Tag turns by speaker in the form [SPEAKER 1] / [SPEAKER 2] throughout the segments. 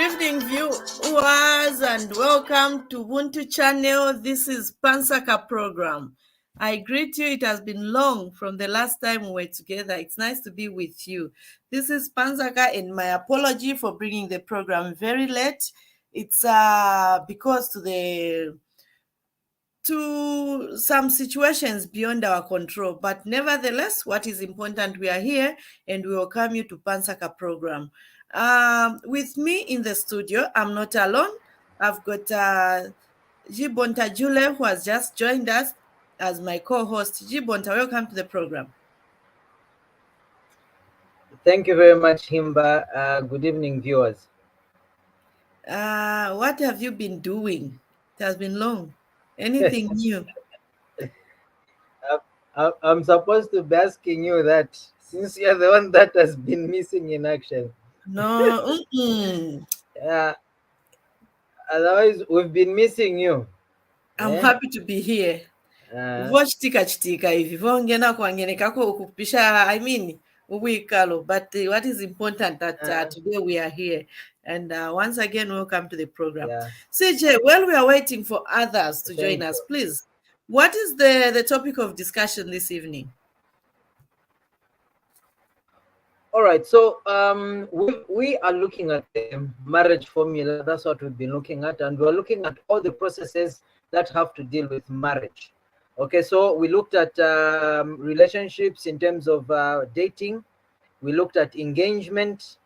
[SPEAKER 1] evening, viewers, and welcome to Ubuntu channel. This is Nsaka program. I greet you. It has been long from the last time we were together. It's nice to be with you. This is Nsaka, and my apology for bringing the program very late. It's because to some situations beyond our control. But nevertheless, what is important, we are here and we welcome you to Nsaka program. With me in the studio, I'm not alone. I've got Jibonta Jule, who has just joined us as my co-host. Jibonta, welcome to the program.
[SPEAKER 2] Thank you very much, Himba. Good evening, viewers.
[SPEAKER 1] What have you been doing? It has been long. Anything new?
[SPEAKER 2] I'm supposed to be asking you that since you're the one that has been missing in action.
[SPEAKER 1] No.
[SPEAKER 2] Otherwise, we've been missing you.
[SPEAKER 1] I'm happy to be here. Watch chitika hivi vongena kuangenekako kupisha uwikalo, but what is important that today we are here, and once again welcome to the program. CJ, while we are waiting for others to join us, please, what is the topic of discussion this evening?
[SPEAKER 2] All right, so we are looking at the marriage formula. That's what we've been looking at, and we're looking at all the processes that have to deal with marriage. Okay, so we looked at relationships in terms of dating. We looked at engagement.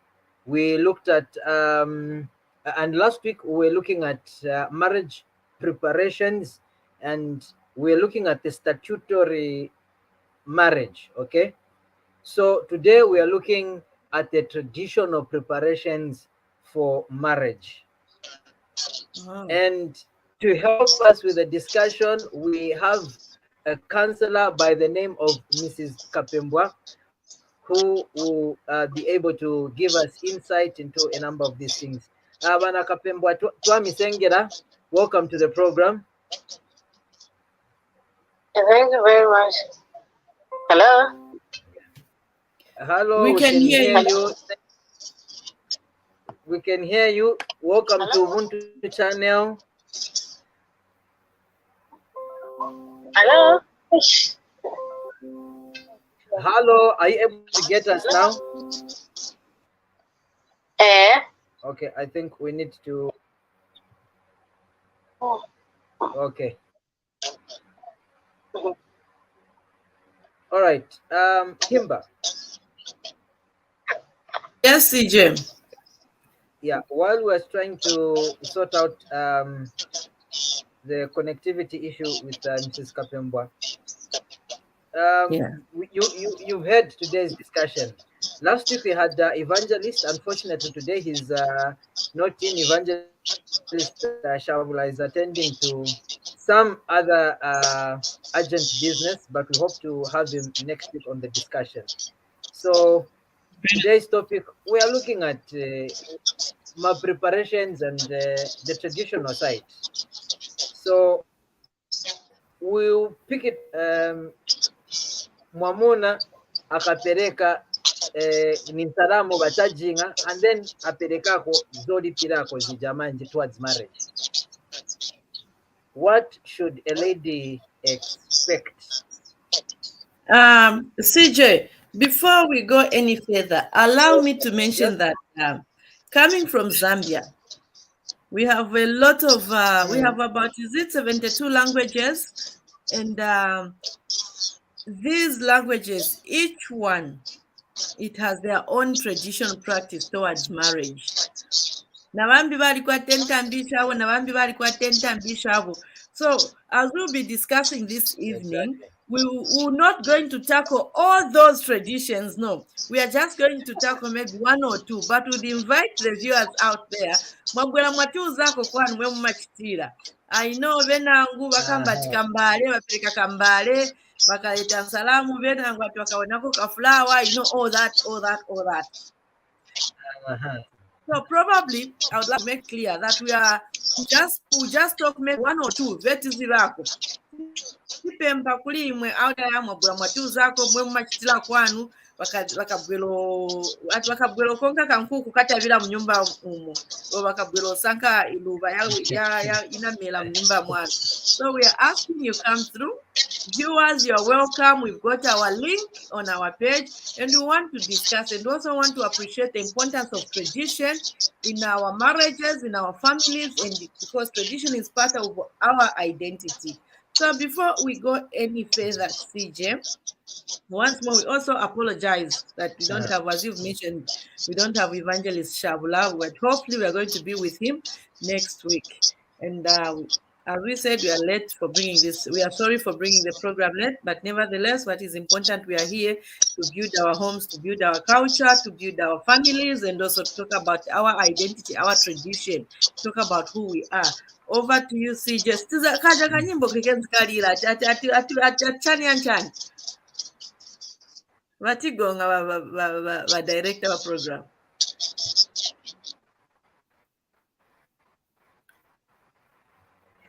[SPEAKER 2] We looked at, and last week we were looking at marriage preparations, and we're looking at the statutory marriage. Okay, so today we are looking at the traditional preparations for marriage. And to help us with the discussion, we have a counselor by the name of Mrs. Kapembwa, who will be able to give us insight into a number of these things. Bana Kapembwa, Twami Sengera, welcome to the program.
[SPEAKER 3] Thank you very much. Hello?
[SPEAKER 2] Hello, we can hear you. We can hear you. Welcome to Ubuntu channel.
[SPEAKER 3] Hello?
[SPEAKER 2] Hello, are you able to get us now? Okay, I think we need to. Okay. All right, Himba.
[SPEAKER 1] Yes, CJ.
[SPEAKER 2] Yeah, while we're trying to sort out the connectivity issue with Mrs. Kapembwa, you've heard today's discussion. Last week we had Evangelist. Unfortunately, today he's not in. Evangelist Shaabula is attending to some other urgent business, but we hope to have him next week on the discussion. So today's topic, we are looking at my preparations and the traditional side. So we'll pick it. Mwamuna akapereka ninsalamu bachajinga, and then aperekako zodi pirako zijamanji towards marriage. What should a lady expect?
[SPEAKER 1] CJ, before we go any further, allow me to mention that coming from Zambia, we have a lot of, we have about, 72 languages, and these languages, each one, it has their own traditional practice towards marriage. So as we'll be discussing this evening, we're not going to tackle all those traditions. No, we are just going to tackle maybe one or two, but we'd invite the viewers out there. I know venangu bakamba tikambale bapeleka kambale bakaleta nsalamu venangu watu wakaonako ka flower, you know, all that. So probably I would like to make clear that we just talk maybe one or two veti zirako Kipemba kuli imwe auda ya mwabula mwatuzako mwe machitila kwanu wakabwelo konka kankuku katabira mu nyumba umo wakabwelo sanka iluba ya inamela mu nyumba mwana. So we are asking you come through. Viewers, you are welcome. We've got our link on our page and we want to discuss and also want to appreciate the importance of tradition in our marriages, in our families, and because tradition is part of our identity. So before we go any further, CJ, once more, we also apologize that we don't have, as you've mentioned, we don't have Evangelist Shaabula, but hopefully we are going to be with him next week. And as we said, we are late for bringing this. We are sorry for bringing the program late, but nevertheless, what is important, we are here to build our homes, to build our culture, to build our families, and also to talk about our identity, our tradition, talk about who we are. Over to you, CJ. Kaja kanyimbo kikenzkalira chani anchani. Vatigonga va director wa program.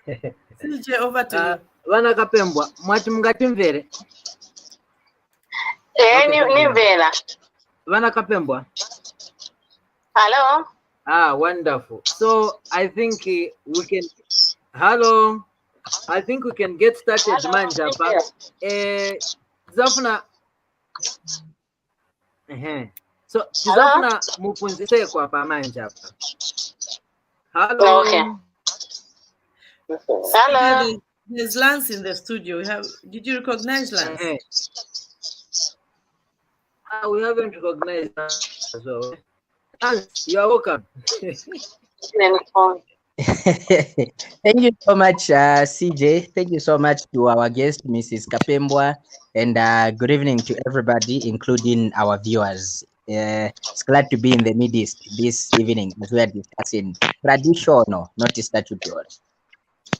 [SPEAKER 1] CJ, over to you.
[SPEAKER 2] Vana Kapembwa, mwati mgatimvere.
[SPEAKER 3] Nivela.
[SPEAKER 2] Vana Kapembwa.
[SPEAKER 3] Hello.
[SPEAKER 2] Wonderful. So I think we can. Hello. I think we can get started, Manjapa. Zafuna. So Zafuna mupunzise kwa pa Manjapa. Hello.
[SPEAKER 3] Okay. Hello.
[SPEAKER 1] There's Lance in the studio. Did you recognize Lance?
[SPEAKER 2] We haven't recognized Lance. So you are welcome.
[SPEAKER 4] Thank you so much, CJ. Thank you so much to our guest, Mrs. Kapembwa, and good evening to everybody, including our viewers. It's glad to be in the midst this evening as we are discussing traditional, not statutory.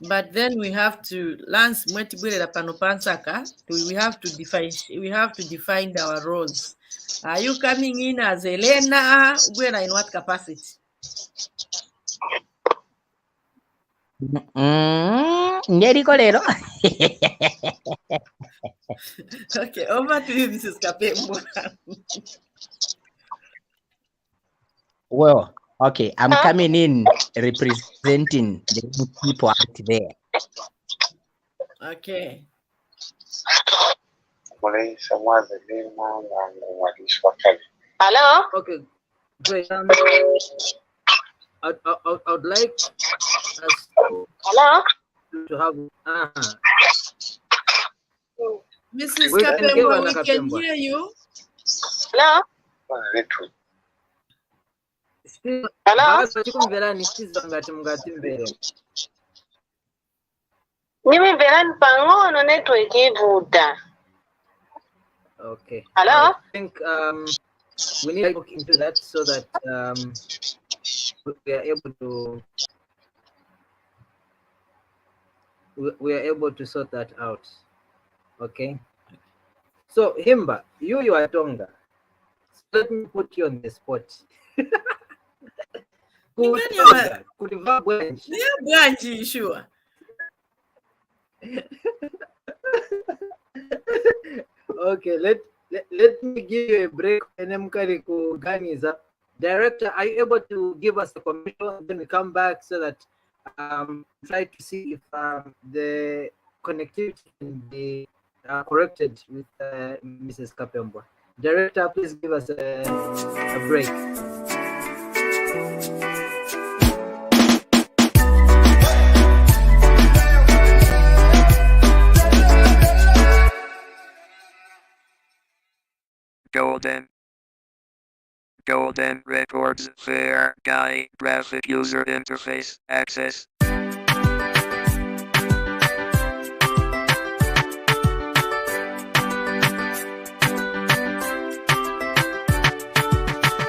[SPEAKER 1] But then we have to Nsaka. We have to define our roles. Are you coming in as Elena? Where in what capacity? Okay, over to you, Mrs. Kapembwa.
[SPEAKER 4] Well, okay, I'm coming in representing the people out there.
[SPEAKER 1] Okay.
[SPEAKER 3] Hello.
[SPEAKER 2] Okay, great. I would like us
[SPEAKER 3] Hello.
[SPEAKER 2] to have.
[SPEAKER 1] Mrs. Kapembwa, we can hear you.
[SPEAKER 3] Hello. Hello. Nimevera pangono network ivuda.
[SPEAKER 2] Okay.
[SPEAKER 3] Hello.
[SPEAKER 2] I think we need to look into that so that we are able to sort that out. Okay. So Himba, you are Tonga. So let me put you on the spot.
[SPEAKER 1] Sure.
[SPEAKER 2] Okay, let me give you a break. Director, are you able to give us a commercial and then we come back so that try to see if the connectivity can be corrected with Mrs. Kapembwa. Director, please give us a break.
[SPEAKER 5] Golden Records Fair Guy Graphic User Interface Access.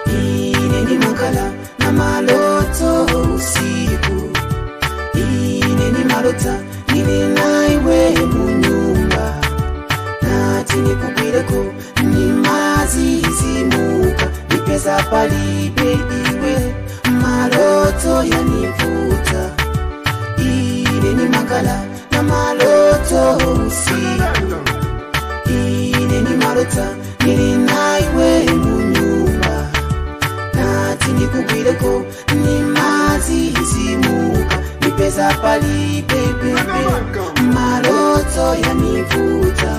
[SPEAKER 6] Ineni makala na maloto usiku. Ineni malota nini naiwe munyumba. Nati nikubwireko ni mazizimuka. Nipeza palibe iwe maloto yanivuta. Ineni makala na maloto malota nili naiwe munyumba nati nikugwireko nimazizimuka nipeza pali pepepe maloto yanivuta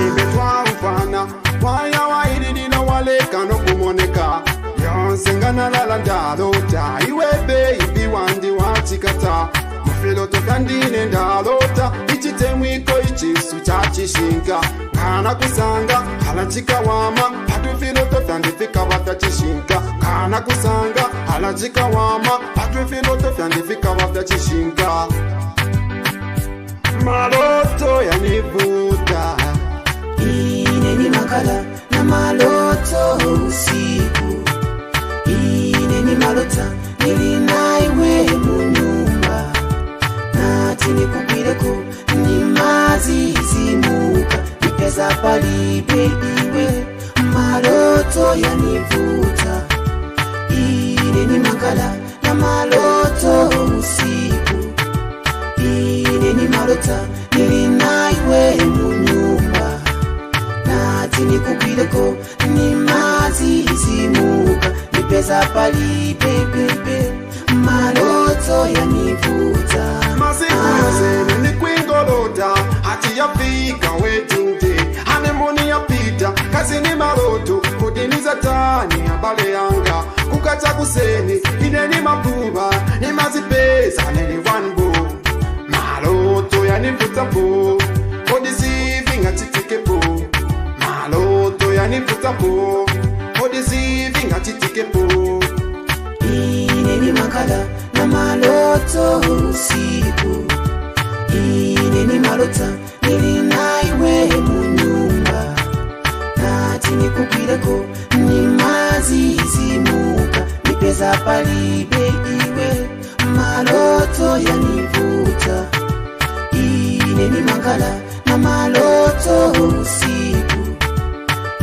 [SPEAKER 7] ibetwa ufana waya waididina waleka nokumoneka yonsengana lala ndalota iwe baby wandi wachikata mafiloto kandine ndalota ichitemwiko ichisu chachishinga kana kusanga halachikawama patufiloto fyandifika vafyachishinga kana kusanga halachikawama patufiloto fyandifika vafyachishinga maloto yanivuta
[SPEAKER 6] ineni makala na maloto usiku ineni malota nili naiwe munyumba nati nikugwireko nimazizimuka nipeza palibe iwe maloto yanivuta ineni makala na maloto usiku ineni malota nili naiwe munyumba nati nikugwireko nimazizimuka nipeza palipepepe maloto yanivuta
[SPEAKER 7] masiku yose nikwingolota hati yafika wedding day anemoni yapita kazi ni maloto kudiniza tani abale yanga kukacha kuseni ineni mabuba nimazipeza neli wanbo maloto yanivuta po odisivinga chitike po maloto yanivuta po odisivinga chitike po
[SPEAKER 6] ineni makala na maloto usiku ineni malota nili naiwe munyumba nati nikugwireko nimazizimuka nipeza palibe iwe maloto yanivuta ineni makala na maloto usiku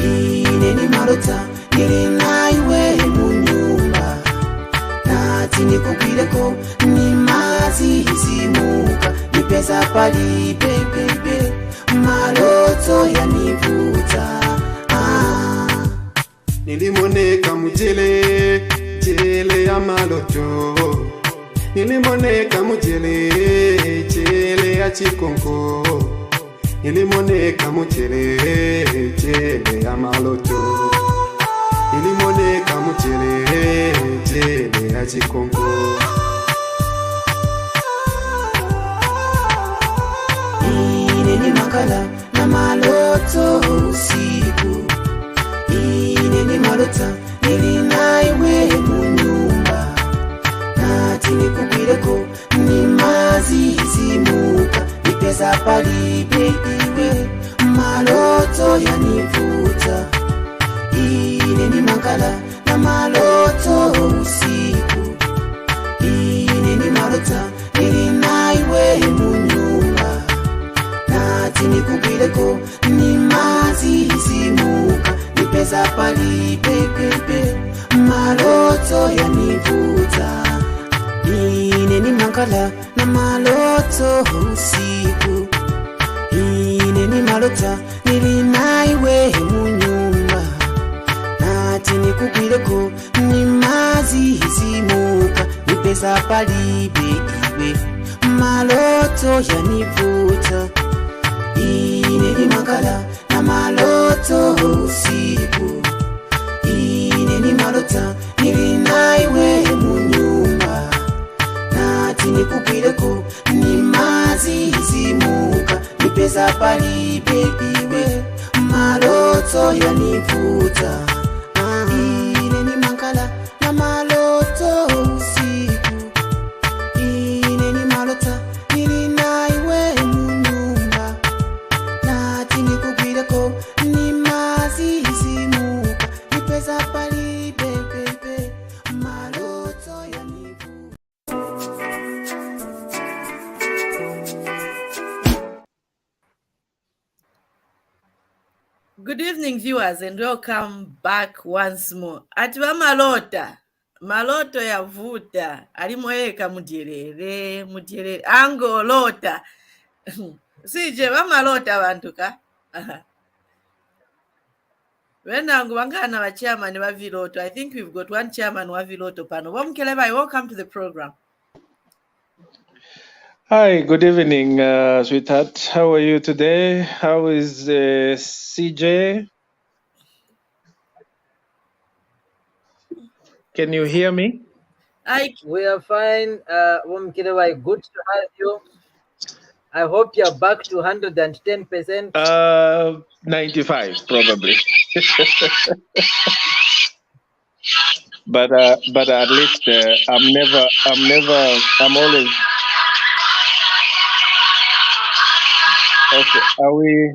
[SPEAKER 6] ineni malota nili naiwe munyumba nati nikugwireko nimazizimuka nipeza palipepepe maloto yanivuta
[SPEAKER 7] nilimoneka mujele jele ya maloto nilimoneka mujele jele ya chikonko nilimoneka mujele jele ya maloto nilimoneka mujele jele ya chikonko
[SPEAKER 6] ineni makala na maloto usiku ineni malota nili naiwe munyumba nati nikugwireko nimazizimuka nipeza palibe iwe maloto yanivuta ineni makala na maloto usiku ineni malota nili naiwe munyumba nati nikugwireko nimazizimuka nipeza palipepepe maloto yanivuta ineni makala na maloto usiku ineni malota nili naiwe munyumba nati nikugwireko nimazizimuka nipeza palibe iwe maloto yanivuta ineni makala na maloto usiku ineni malota nili naiwe munyumba nati nikugwireko nimazizimuka nipeza palibe iwe maloto yanivuta ineni makala na maloto usiku ineni malota nili naiwe munyumba nati nikugwireko nimazizimuka nipeza palipepepe maloto yanivuta.
[SPEAKER 1] Good evening, viewers, and welcome back once more. Atiwa maloto yavuta alimoyeka mudyerere angolota sije vamalota vantu ka Venangu vangana vachairman vaviloto. I think we've got one chairman vaviloto pano. Vamukelebai, welcome to the program.
[SPEAKER 8] Hi, good evening, sweetheart. How are you today? How is CJ? Can you hear me?
[SPEAKER 2] We are fine. Wamkirebai, good to have you. I hope you're back to 110%.
[SPEAKER 8] 95 probably. but at least I'm always. Okay, are we?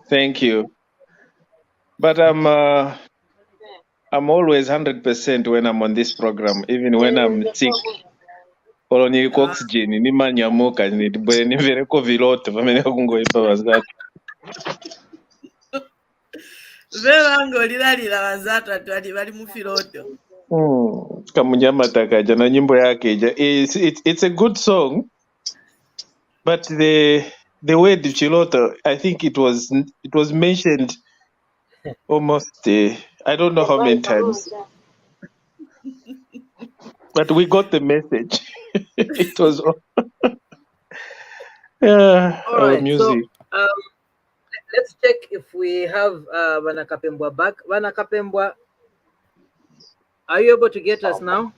[SPEAKER 8] Thank you. But I'm always 100% when I'm on this program, even when I'm sick. Oloni oxygen ni manyamuka ni bwe ni vereko viloto pamene kungoimba vazatu.
[SPEAKER 1] Vevangolilalila vazatu ati vali mufiloto.
[SPEAKER 8] Kamunyamata kaja na nyimbo yake ija. It's a good song, but the word chiloto, I think it was mentioned almost I don't know how many times, but we got the message. It was
[SPEAKER 2] All right,
[SPEAKER 8] music.
[SPEAKER 2] so let's check if we have Vanakapembwa back. Vanakapembwa, are you able to get us now?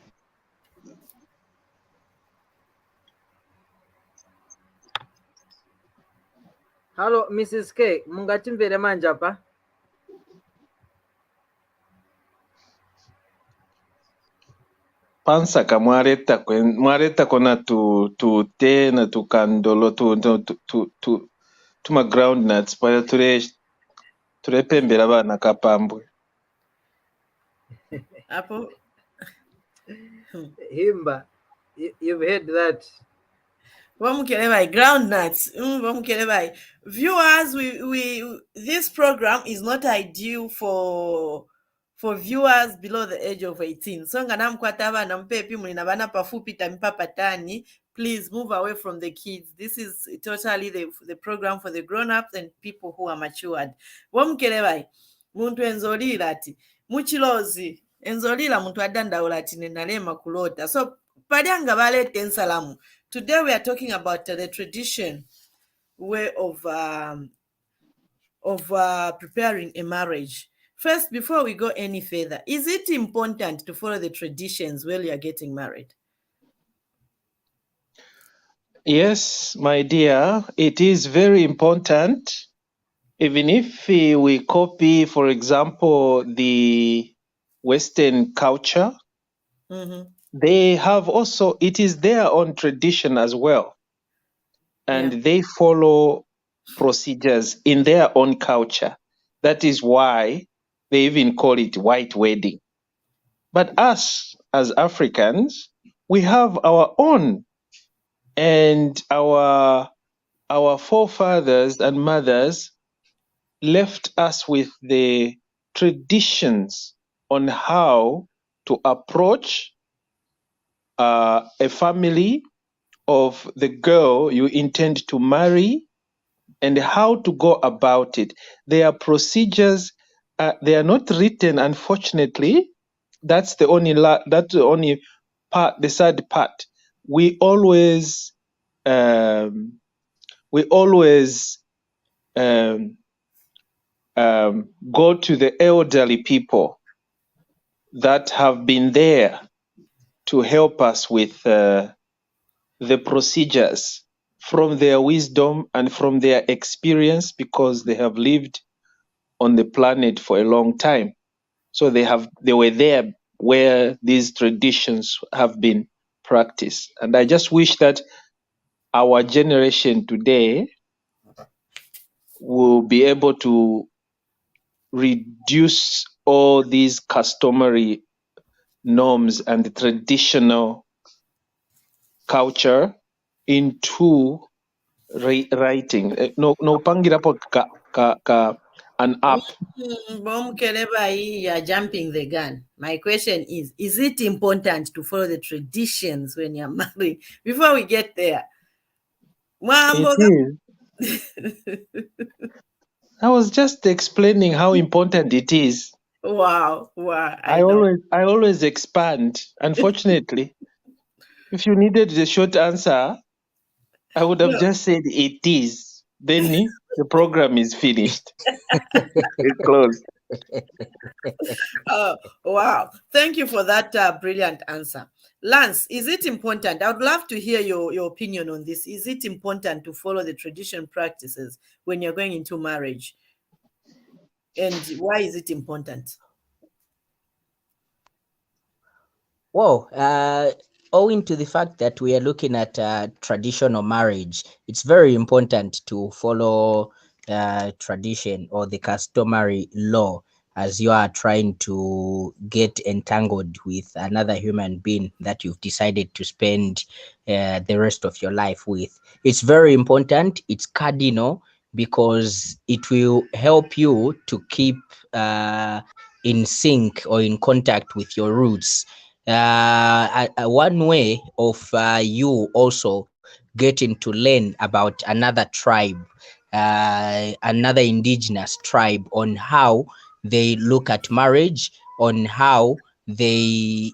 [SPEAKER 2] Hello, Mrs. K. Mungatimvere manjapa.
[SPEAKER 8] Pansaka mwareta kona tu te na tu kandolo tu ma groundnuts paya turepembera bana kapambwe.
[SPEAKER 1] Apo.
[SPEAKER 2] Himba, you've heard that.
[SPEAKER 1] Vamukelebai, groundnuts. Vamukelebai. Viewers, we this program is not ideal for viewers below the age of 18. So nganamkwata abana mpepi mulina bana pafupi tampa patani. Please move away from the kids. This is totally the program for the grown-ups and people who are matured. Vamukelebai, muntu enzolila ati muchilozi enzolila muntu adandaula ati nenalema kulota. So palianga balete ensalamu. Today we are talking about the tradition way of preparing a marriage. First, before we go any further, is it important to follow the traditions while you are getting married?
[SPEAKER 8] Yes, my dear, it is very important. Even if we copy, for example, the Western culture, they have also, it is their own tradition as well. And they follow procedures in their own culture. That is why they even call it white wedding. But us as Africans, we have our own, and our forefathers and mothers left us with the traditions on how to approach a family of the girl you intend to marry and how to go about it. There are procedures. They are not written, unfortunately. That's the only part. The sad part. We always go to the elderly people that have been there to help us with the procedures from their wisdom and from their experience, because they have lived on the planet for a long time. So they were there where these traditions have been practiced. And I just wish that our generation today will be able to reduce all these customary norms and the traditional culture into writing. No pangirapo an app.
[SPEAKER 1] You are jumping the gun. My question is it important to follow the traditions when you're married? Before we get there,
[SPEAKER 8] It is. I was just explaining how important it is.
[SPEAKER 1] Wow.
[SPEAKER 8] I
[SPEAKER 1] know.
[SPEAKER 8] always expand. Unfortunately, if you needed the short answer, I would have
[SPEAKER 1] No.
[SPEAKER 8] just said it is. Then the program is finished. It's closed.
[SPEAKER 1] Oh, wow. Thank you for that brilliant answer. Lance, is it important? I would love to hear your opinion on this. Is it important to follow the traditional practices when you're going into marriage? And why is it important?
[SPEAKER 4] Well, owing to the fact that we are looking at traditional marriage, it's very important to follow tradition or the customary law as you are trying to get entangled with another human being that you've decided to spend the rest of your life with. It's very important. It's cardinal because it will help you to keep in sync or in contact with your roots. One way of you also getting to learn about another tribe, another indigenous tribe, on how they look at marriage, on how they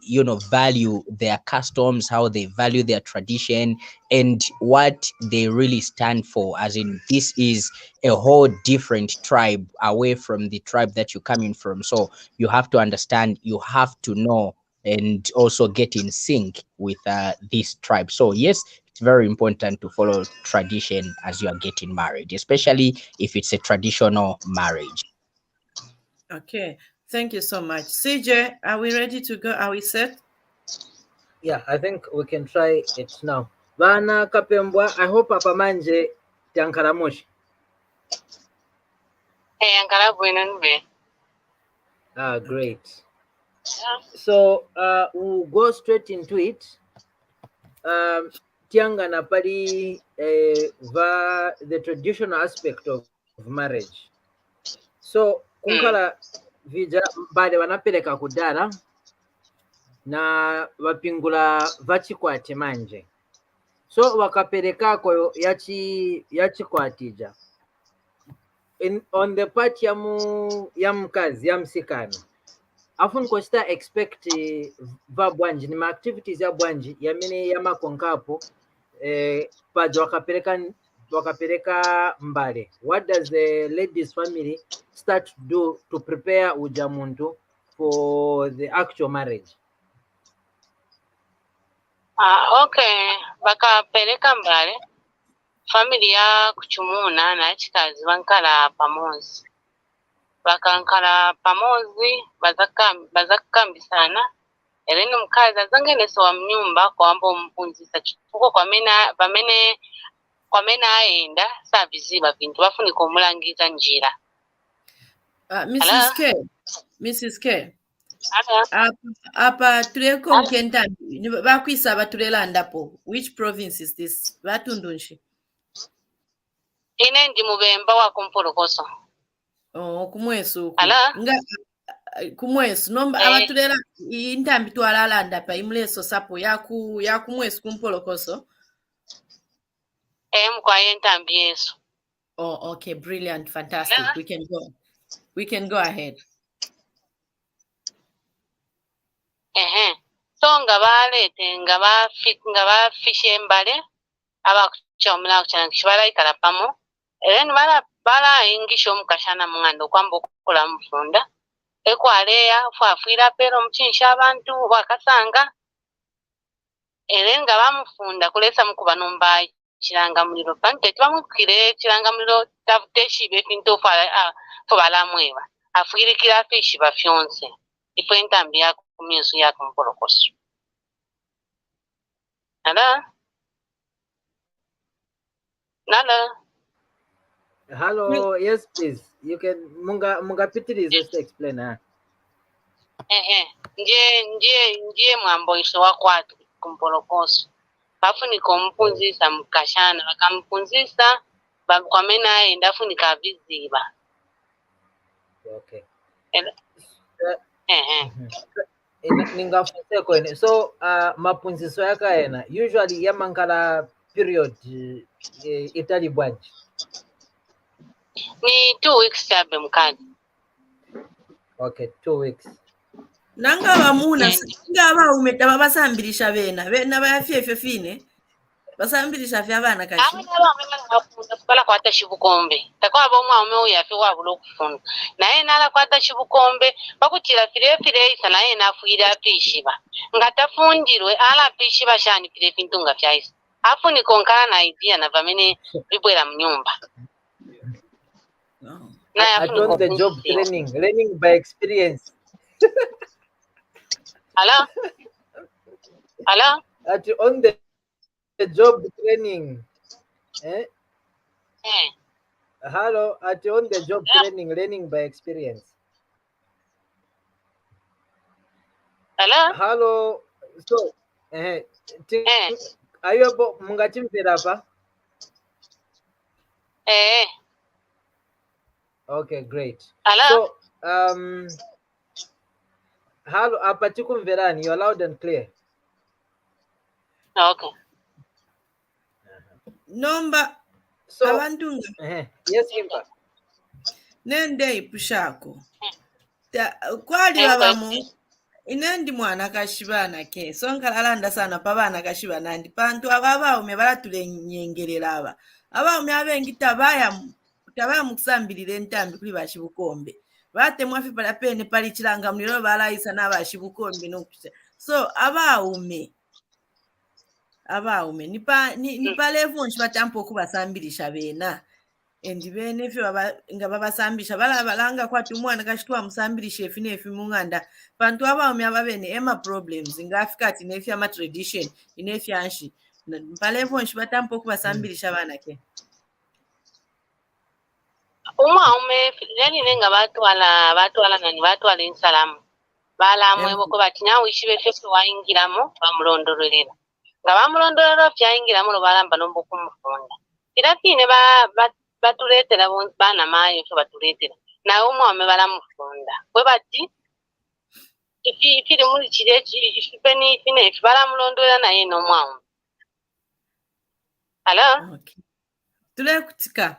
[SPEAKER 4] value their customs, how they value their tradition, and what they really stand for, as in this is a whole different tribe away from the tribe that you're coming from. So you have to understand, you have to know, and also get in sync with this tribe. So yes, it's very important to follow tradition as you are getting married, especially if it's a traditional marriage.
[SPEAKER 1] Okay, thank you so much. CJ, are we ready to go? Are we set?
[SPEAKER 2] Yeah, I think we can try it now. Vana Kapembwa, I hope Papa Manje Tiankaramoshi. Great. So we'll go straight into it. Tianga Napari the traditional aspect of marriage. So kunkala vija bade wanapeleka kudara na vapingula vachikwate manje. So wakaperekako yachikwatija on the part ya mkazi ya msikana afu nikochita expect vabwanji ni activities ya bwanji yamene yamakonkapo paja wakapereka mbale. What does the ladies family start to do to prepare ujamuntu for the actual marriage?
[SPEAKER 3] Okay, bakapeleka mbale familia kuchumuna na chikazi bankala pamozi. Bakankala pamozi bazakambisana eleni mkazi azangeneso wa mnyumba kwamba mpunzisa chituko kwa mena aenda sa viziba vintu bafunika omulangiza njira.
[SPEAKER 1] Mrs. K. Apa tuleko nkentambi bakwisa batulela ndapo. Which province is this? Batundunshi.
[SPEAKER 3] Ine ndi mubemba wa kumpolokoso.
[SPEAKER 1] Oh, kumwesu. Nga kumwesu nomba abatulela intambi twalala ndapa imleso sapo ya kumwesu kumpolokoso.
[SPEAKER 3] Mkwa intambi yesu.
[SPEAKER 1] Oh, okay, brilliant, fantastic. We can go ahead.
[SPEAKER 3] So nga bafishe mbale abakuchomela kuchana kishibala ikalapamo eleni bala ingisho mukashana mungando kwamba okukola mufunda ekwaleya fwafuira pero muchinsha abantu bakasanga eleni nga bamufunda kulesa mukuba nomba chirangamuliro pante bamukire chirangamuliro tavuteshibe pinto fo balamweba afuirikira fishi bafyonse ipo entambi yako kumyesu yako mpolokoso.
[SPEAKER 2] Hello, yes please. You can munga pitirize to explain.
[SPEAKER 3] Ndiye mwambo iso wakwatu kumpolokoso. Bafunika ompunzisa mukashana bakampunzisa bakwamena aenda funika viziba.
[SPEAKER 2] Okay. Ningafuse so mapunziso yakaena usually yamangala period itali bwanji.
[SPEAKER 3] ni 2 weeks chabe mukadi.
[SPEAKER 2] Okay, 2 weeks.
[SPEAKER 1] Nanga bamuna singa abaume basambirisha bena bayafyefe fine basambirisha fya abana kashi.
[SPEAKER 3] Abana bala kwata shibukombe takwa abomwaume uyafe wabula okufuna naye nala kwata shibukombe bakutira firefire isa naye nafuira apishiba ngatafundirwe ala apishiba shani fire fintunga fyaisa afuni konkana na idea na vamene bibwera mnyumba.
[SPEAKER 2] At on the job training, learning by experience.
[SPEAKER 3] Hello?
[SPEAKER 2] At on the job training. Hello, at on the job training, learning by experience. Hello. So, are you about Mungatimfera pa? Okay, great. So, hello, Apatikum Verani, you're loud and clear.
[SPEAKER 3] Okay.
[SPEAKER 1] Nomba
[SPEAKER 2] So,
[SPEAKER 1] abandunga.
[SPEAKER 2] Yes, Himba.
[SPEAKER 1] Nende ipushako. Kwali babamu inendi mwana kashibana ke sonka alanda sana pabana kashibana ndi pantu abaume balatulenyengerera aba abaume abengi tabaya mukusambirira entambi kuli bashibukombe batemwa fi pala pene pali kiranga muliro balayisa n'abashibukombe nokusa so abaume ni palevu nchibatampo kubasambirisha bena endi bene fyo nga babasambisha balanga kwati umwana kashitwa musambirisha efi nefi munganda bantu abaume ababene ema problems ngafika ati nefi ama tradition inefi anshi palevu nchibatampo kubasambirisha bana ke
[SPEAKER 3] umwaume yani nenga batwala nani batwala insalamu balamwe boko batinya wishibe fefe waingiramo bamulondorerera nga bamulondorera fyayingiramo no balamba nombo kumufunda irakine batuletera bana mayo fyo batuletera nawe umwaume balamufunda bwe bati ifiri muri kirechi ifipeni fine balamulondorera naye no mwaume. Hello?
[SPEAKER 1] Okay. Tulekutika.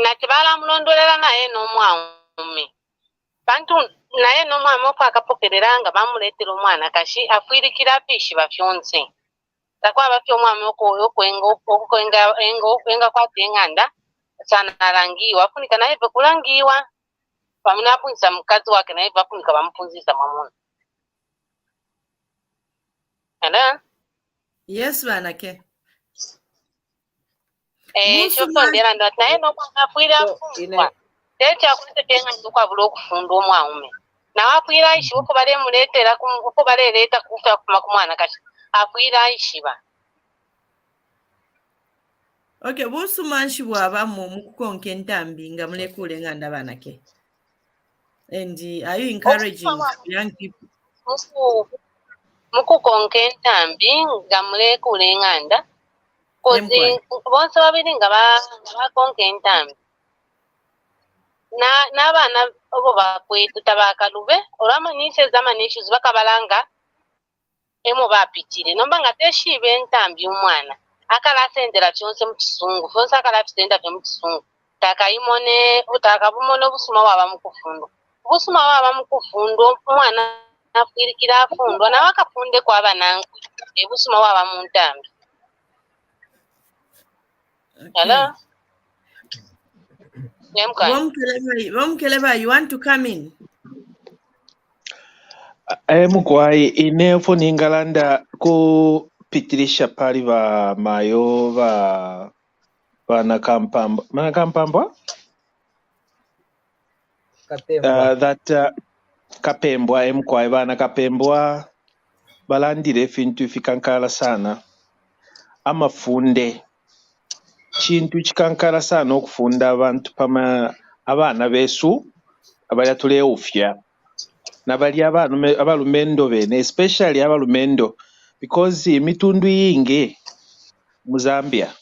[SPEAKER 3] Nati balamulondorera naye n'omwami bantu naye n'omwami okwo akapokereranga bamuleetera omwana kashi afwirikira apishi bafyonse takwa bafyo omwami okwenga kwati enganda sana arangiwa afunika naye kulangiwa pamina apunisa mukazi wake naye bafunika bamupunzisa mamuna. Hello?
[SPEAKER 1] Yes banake.
[SPEAKER 3] Chofondera ndo naye nomwana afwira afundwa techa kwete tenga ndukwa bulo okufunda omwaume na afwira ishi uko bale muletera uko bale leta kufa kuma kumwana kati afwira ishi ba.
[SPEAKER 1] Okay, busu manshi bwaba mukukonke entambi nga mulekule nganda banake. And are you encouraging young people?
[SPEAKER 3] Mukukonke entambi nga mulekule nganda kozi bonse babiri nga bakonke entambi n'abaana obo bakwetu tabakalube olwamanyisa ezamanyisho zibakabalanga emu bapitire nomba nga teshibe entambi omwana akala sendera kyonse mu kisungu fonse akala sendera mu kisungu takabumone obusuma bwaba mukufundo omwana afwirikira afundwa nawe akafunde kwaba nankwe ebusuma bwaba mu ntambi. Hello?
[SPEAKER 1] Keleba, you want to come in?
[SPEAKER 8] Mukwai inefo ningalanda ku pitirisha pali ba mayo ba nakampamba that kapembwa mukwai bana kapembwa balandire fintu fikankala sana amafunde chintu chikankala sana okufunda abantu pama abana besu abali tuleufya nabali abalumendo bene especially abalumendo because mitundu yingi mu Zambia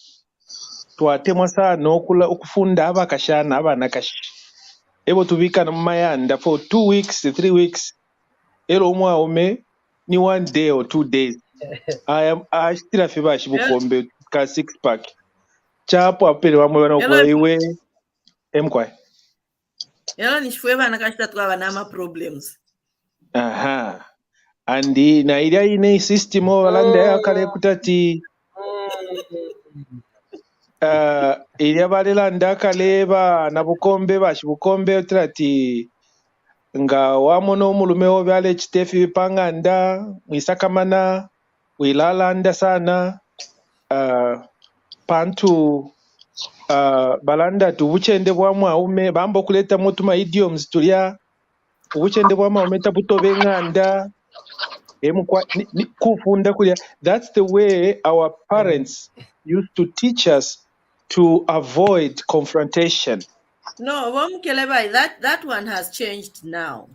[SPEAKER 8] twatemwa sana okufunda abakashana abana kashi ebo tubikana mu mayanda for 2 weeks 3 weeks ero omwaume ni 1 day or 2 days I am ashitira fiba shibukombe ka 6 pack chapo apere vamwe vanogwa iwe emkwai.
[SPEAKER 1] Yalo nishifwe vana kachitatu ava nama-problems.
[SPEAKER 8] Aha. Andi na iria ine system valanda yakale kutati iria valelanda kaleva na bukombe vashi bukombe tirati nga wamono mulume wo vyale chitefi panganda mwisakamana wilalanda sana pantu balanda tu buchende bwa mwaume bambo kuleta mutuma idioms tulia ubuchende bwa mwaume tabutove nganda kufunda kulia. That's the way our parents used to teach us to avoid confrontation.
[SPEAKER 1] No, Wamkeleba, that one has changed now.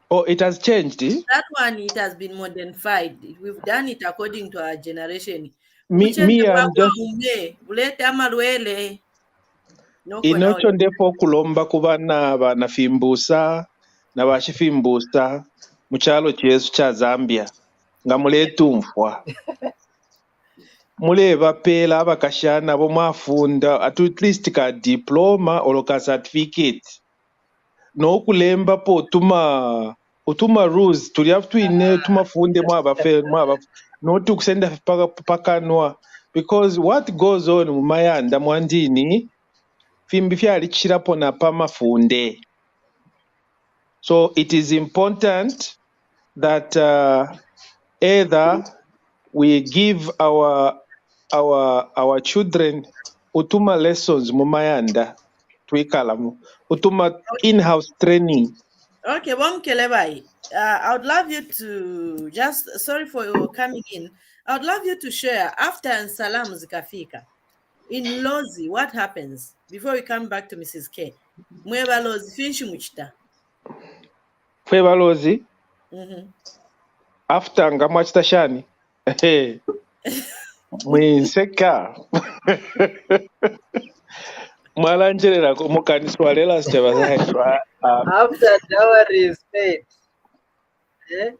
[SPEAKER 8] Oh, it has changed, eh?
[SPEAKER 1] That one, it has been modernified. We've done it according to our generation.
[SPEAKER 8] Me, I'm just inocho ndefo kulomba kubana banafimbusa na bashifimbusa muchalo chesu cha Zambia nga muletumfwa muleva pela abakashana bo mwafunda at least ka diploma or ka certificate no kulemba po utuma rules tuli have to ine tumafunde mwaba no tukusenda pakanwa, because what goes on mumayanda mwandini fimbi fyali chirapo na pamafunde. So it is important that either we give our children utuma lessons mumayanda twikalamu utuma in-house training.
[SPEAKER 1] Okay, Wamkelebai, I would love you to just, sorry for your coming in, I would love you to share after Salam Zikafika in Lozi, what happens before we come back to Mrs. K. Mweba Lozi, finish muchita.
[SPEAKER 8] Mweba Lozi? After ngamachita shani? Nsaka. Mwalanjerera mukaniswa lela sitabazahishwa.
[SPEAKER 2] After dowry is paid. Eh?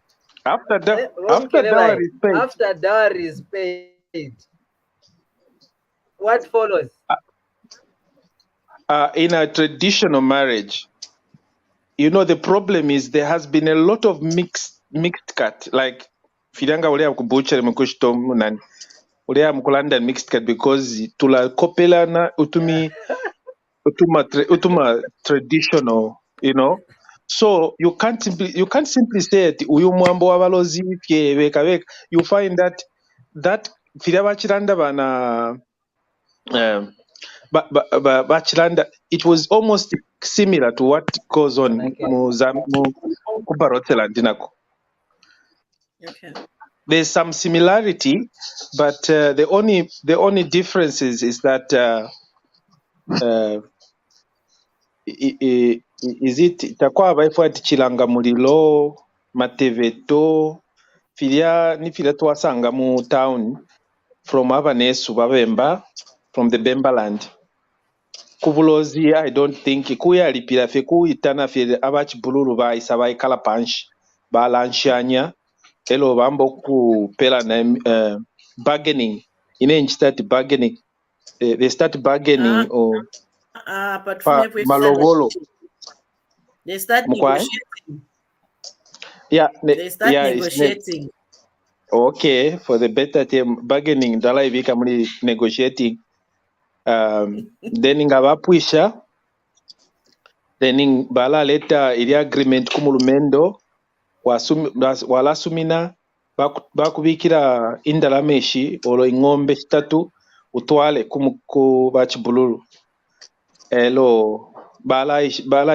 [SPEAKER 8] After dowry is paid.
[SPEAKER 2] After dowry is paid. What follows?
[SPEAKER 8] In a traditional marriage, you know, the problem is there has been a lot of mixed cut. Like, Fidanga ulea kubucha mkushtom nani. Ulea mkulanda mixed cut because tula kopela na utuma traditional, you know. So you can't simply say that uyu mwambo wabalozi fye weka weka. You find that fidabachiranda bana bachiranda, it was almost similar to what goes on kubarotela dinako.
[SPEAKER 1] Okay. There's
[SPEAKER 8] some similarity, but the only difference is that is it itakuwa baifuati chilanga mulilo mateveto filia ni filia twasanga mu town from Avanesu babemba from the Bemba land kubulozi. I don't think kuya lipira fe kuitana fe abachi bululu ba isabai kala punch ba lanshanya elo bambo ku pela na bargaining ine start bargaining they start bargaining or
[SPEAKER 1] but
[SPEAKER 8] malogolo
[SPEAKER 1] they start negotiating. They start negotiating.
[SPEAKER 8] Okay, for the better term, bargaining dala ibika muli negotiating. Then ngabapwisha, then bala leta ili agreement kumulumendo walasumina bakubikira indalameshi olo ingombe chitatu utwale ku bachibululu. Hello, bala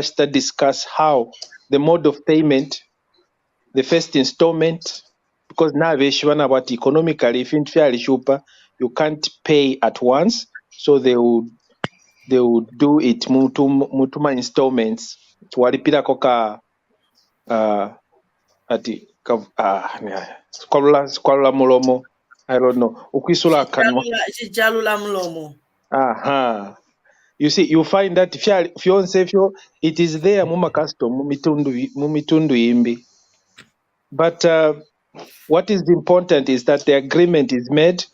[SPEAKER 8] shita discuss how the mode of payment, the first installment, because now what economically if you can't pay at once, so they would do it mutuma installments tuwalipira koka ati skwalula mulomo, I don't know ukwisula kanwa
[SPEAKER 1] chijalula mulomo.
[SPEAKER 8] Aha. You see, you find that fiance it is there muma custom mumitundu imbi. But what is important is that the agreement is made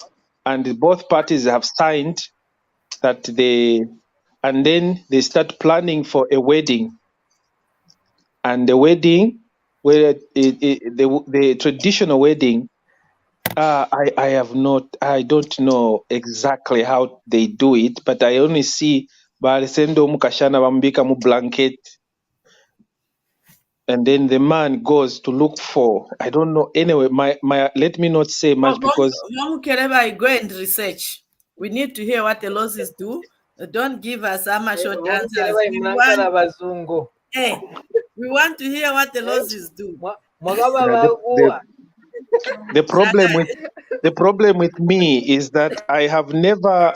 [SPEAKER 8] and both parties have signed and then they start planning for a wedding. And the wedding, where the traditional wedding, I don't know exactly how they do it, but I only see baalisendo mukashana bambika mu blanket, and then the man goes to look for, I don't know. Anyway, my let me not say much because
[SPEAKER 1] go and research. We need to hear what the losses do. Don't give us short answers. We want to hear what the losses do.
[SPEAKER 8] The problem with me is that I have never.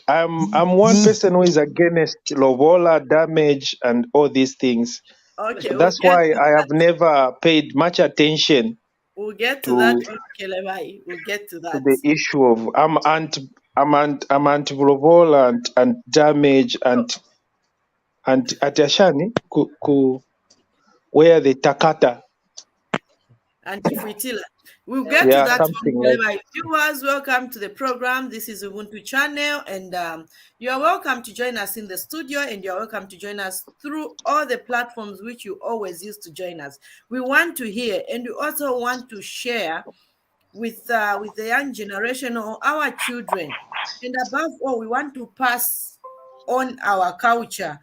[SPEAKER 8] I'm one person who is against lobola, damage, and all these things.
[SPEAKER 1] Okay,
[SPEAKER 8] that's why I have never paid much attention.
[SPEAKER 1] We'll get to that. Okay, we'll get to that.
[SPEAKER 8] To the issue of I'm anti lobola and damage and atashani where the takata.
[SPEAKER 1] Antifuitila. We'll get to that. Like. Viewers, welcome to the program. This is Ubuntu channel, and you are welcome to join us in the studio, and you are welcome to join us through all the platforms which you always use to join us. We want to hear, and we also want to share with the young generation or our children, and above all, we want to pass on our culture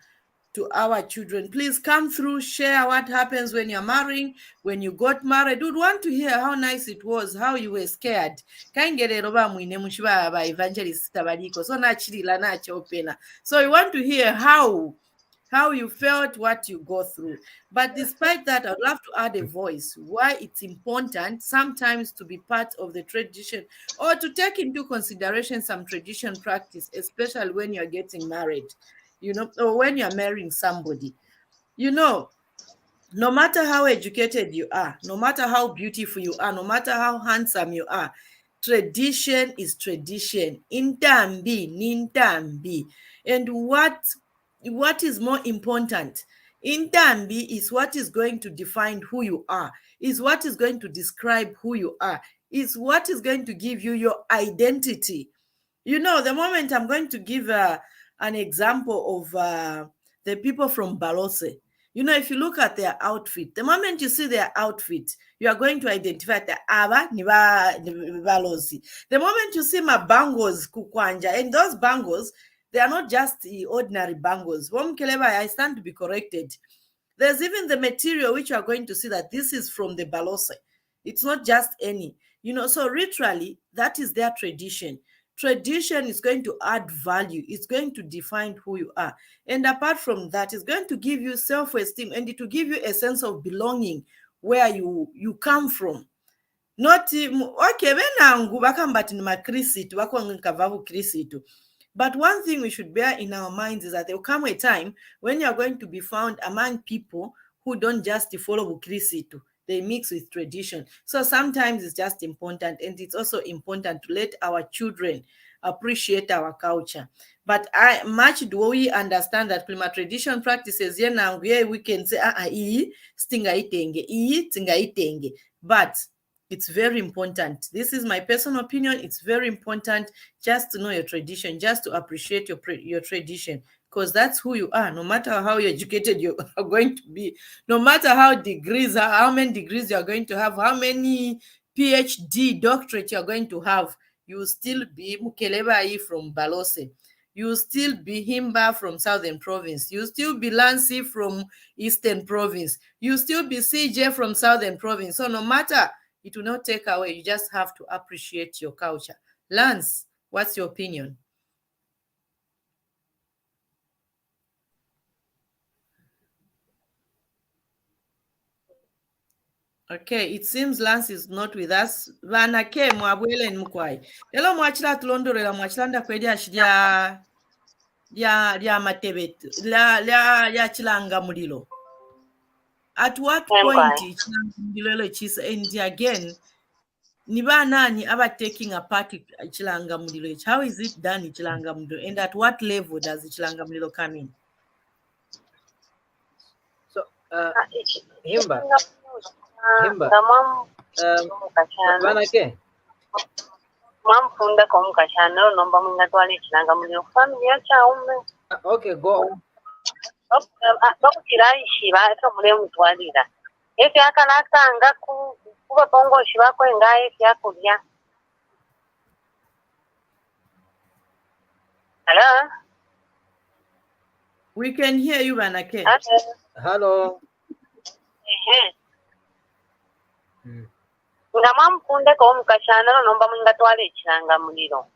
[SPEAKER 1] to our children. Please come through, share what happens when you're marrying, when you got married. We'd want to hear how nice it was, how you were scared. Evangelist. So we want to hear how you felt, what you go through. But despite that, I'd love to add a voice why it's important sometimes to be part of the tradition or to take into consideration some tradition practice, especially when you're getting married, or when you're marrying somebody. No matter how educated you are, no matter how beautiful you are, no matter how handsome you are, tradition is tradition. Intambi, nintambi. And what is more important? Intambi is what is going to define who you are, is what is going to describe who you are, is what is going to give you your identity. The moment I'm going to give an example of the people from Balose. If you look at their outfit, the moment you see their outfit, you are going to identify the Aba Balozi. The moment you see my bangles, Kukwanja, and those bangles, they are not just the ordinary bangles. I stand to be corrected. There's even the material which you are going to see that this is from the Balose. It's not just any. So literally, that is their tradition. Tradition is going to add value. It's going to define who you are. And apart from that, it's going to give you self-esteem and it will give you a sense of belonging where you come from. Not, okay, but one thing we should bear in our minds is that there will come a time when you're going to be found among people who don't just follow Bukrisitu. They mix with tradition. So sometimes it's just important, and it's also important to let our children appreciate our culture. But much do we understand that prima tradition practices, we can say, but it's very important. This is my personal opinion. It's very important just to know your tradition, just to appreciate your tradition, because that's who you are. No matter how educated you are going to be, no matter how many degrees you are going to have, how many PhD doctorate you are going to have, you will still be Mukelebai from Balose. You will still be Himba from Southern Province. You will still be Lancy from Eastern Province. You will still be CJ from Southern Province. So no matter, it will not take away. You just have to appreciate your culture. Lance, what's your opinion? Okay, it seems Lance is not with us. Vanake mwabwele nmukwai. Hello mwachila tulondorela mwachilanda kwedi ashidya ya matebetu ya chilanga mulilo. At what point chilanga mulilo chisa, and again niba nani aba taking a part chilanga mulilo? How is it done chilanga mulilo, and at what level does chilanga mulilo come in?
[SPEAKER 2] So Himba, Vanake,
[SPEAKER 3] Mwamfunda kwa mkashana nomba mwingatwale chinanga muliro familia chaume.
[SPEAKER 2] Okay, go.
[SPEAKER 3] Bakukiraishi bato mule mutwalira. Efe akanatanga kuba bongoshi bako engaye fyakulya. Hello?
[SPEAKER 1] We can hear you, Banake.
[SPEAKER 2] Hello.
[SPEAKER 3] Nga mwamfunde kwa mkashana nomba mwingatwale chinanga muliro.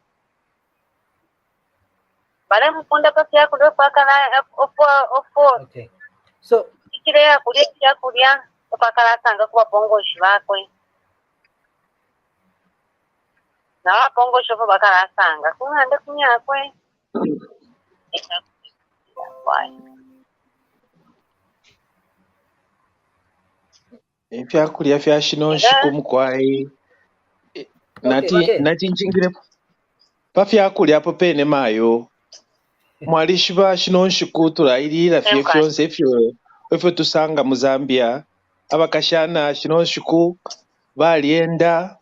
[SPEAKER 3] Bale mfunda kwa fyakulya fakana ofo.
[SPEAKER 2] Okay. So
[SPEAKER 3] Ikirea kulia fyakulya opakalakanga kuba bongoshi bakwe. Na wapongoshi ofo bakalasanga kuhande kunyakwe.
[SPEAKER 8] Efyakulya fya shinonshiku mukwai nati nchingire pafyakulya apo pene mayo mwalishi ba shinonshiku tulailira fye fyonse efyo tusanga mu Zambia abakashana shinonshiku balyenda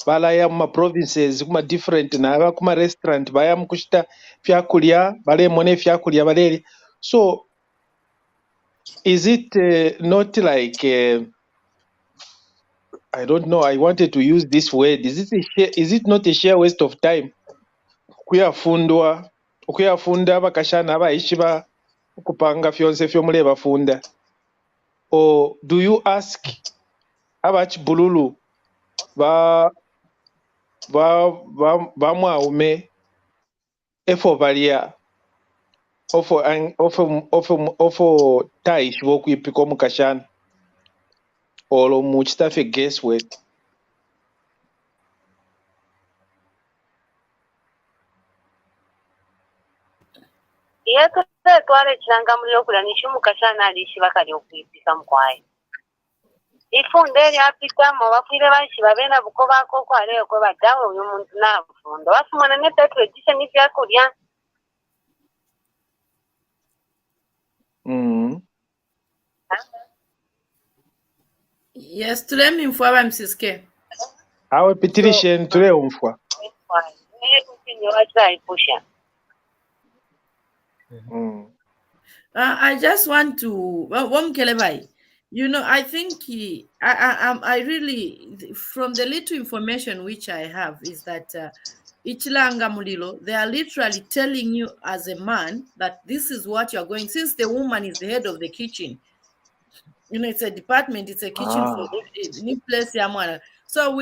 [SPEAKER 8] balaya mu provinces kuma different na kuma restaurant baya mukushita fyakulya balemone fyakulya baleli. So is it not like I don't know, I wanted to use this word, is it not a sheer waste of time kuyafunda bakashana abaishi ba kupanga fyonse fyomule bafunda? Or do you ask abachibululu bamwaume efo balya ofo taishi bokwipika omukashana olo muchitafe guesswork?
[SPEAKER 3] Yeto twale chiranga mulio kulanisha mukashana alishi bakali okwipika mkwai. Ifunde lyapita mu bakwire bashi babena buko bako kwale ko badawe uyu muntu nafundo basumana ne tradition y'ibyakurya.
[SPEAKER 1] Yes, tule mfwa ba msiske.
[SPEAKER 8] Awe petition tule umfwa.
[SPEAKER 1] I just want to you know, I think I really, from the little information which I have, is that Ichilanga Mulilo, they are literally telling you as a man that this is what you're going, since the woman is the head of the kitchen. You know, it's a department, it's a kitchen for any place. So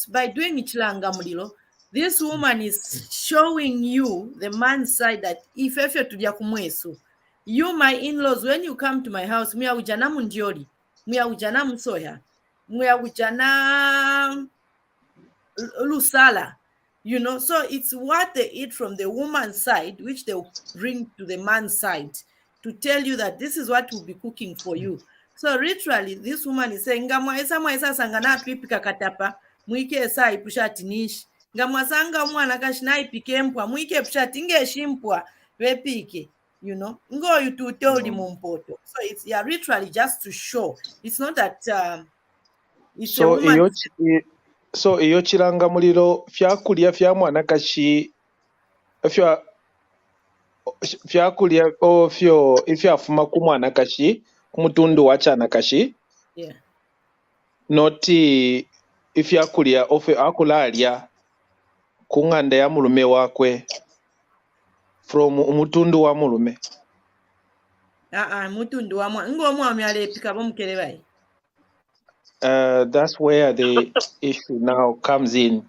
[SPEAKER 1] by doing Ichilanga Mulilo, this woman is showing you, the man's side, that if you're to you, my in-laws, when you come to my house, mia ujana mundiori, mia ujana msoya, mia ujana lusala, you know. So it's what they eat from the woman's side, which they bring to the man's side to tell you that this is what will be cooking for you. So literally, this woman is saying, "Ngamwa esa sangana pipika katapa, muike esa ipusha tinish. Ngamwa sanga mwana kashina ipike mpwa, muike pusha tinge shimpwa, wepike." You know, go you to tell the mumpoto. So it's literally just to show. It's not that it's
[SPEAKER 8] so
[SPEAKER 1] a woman.
[SPEAKER 8] So iyo chiranga muliro fyakulya fya mwana kashi fyakulya ofyo ifyafuma ku mwana kashi kumutundu wa chana kashi,
[SPEAKER 1] yeah,
[SPEAKER 8] not ifyakulya ofyo akulalya kung'anda ya mulume wakwe from umutundu wa mulume.
[SPEAKER 1] Mutundu wa mwana ngo mwami alepika bomukele bai.
[SPEAKER 8] That's where the issue now comes in.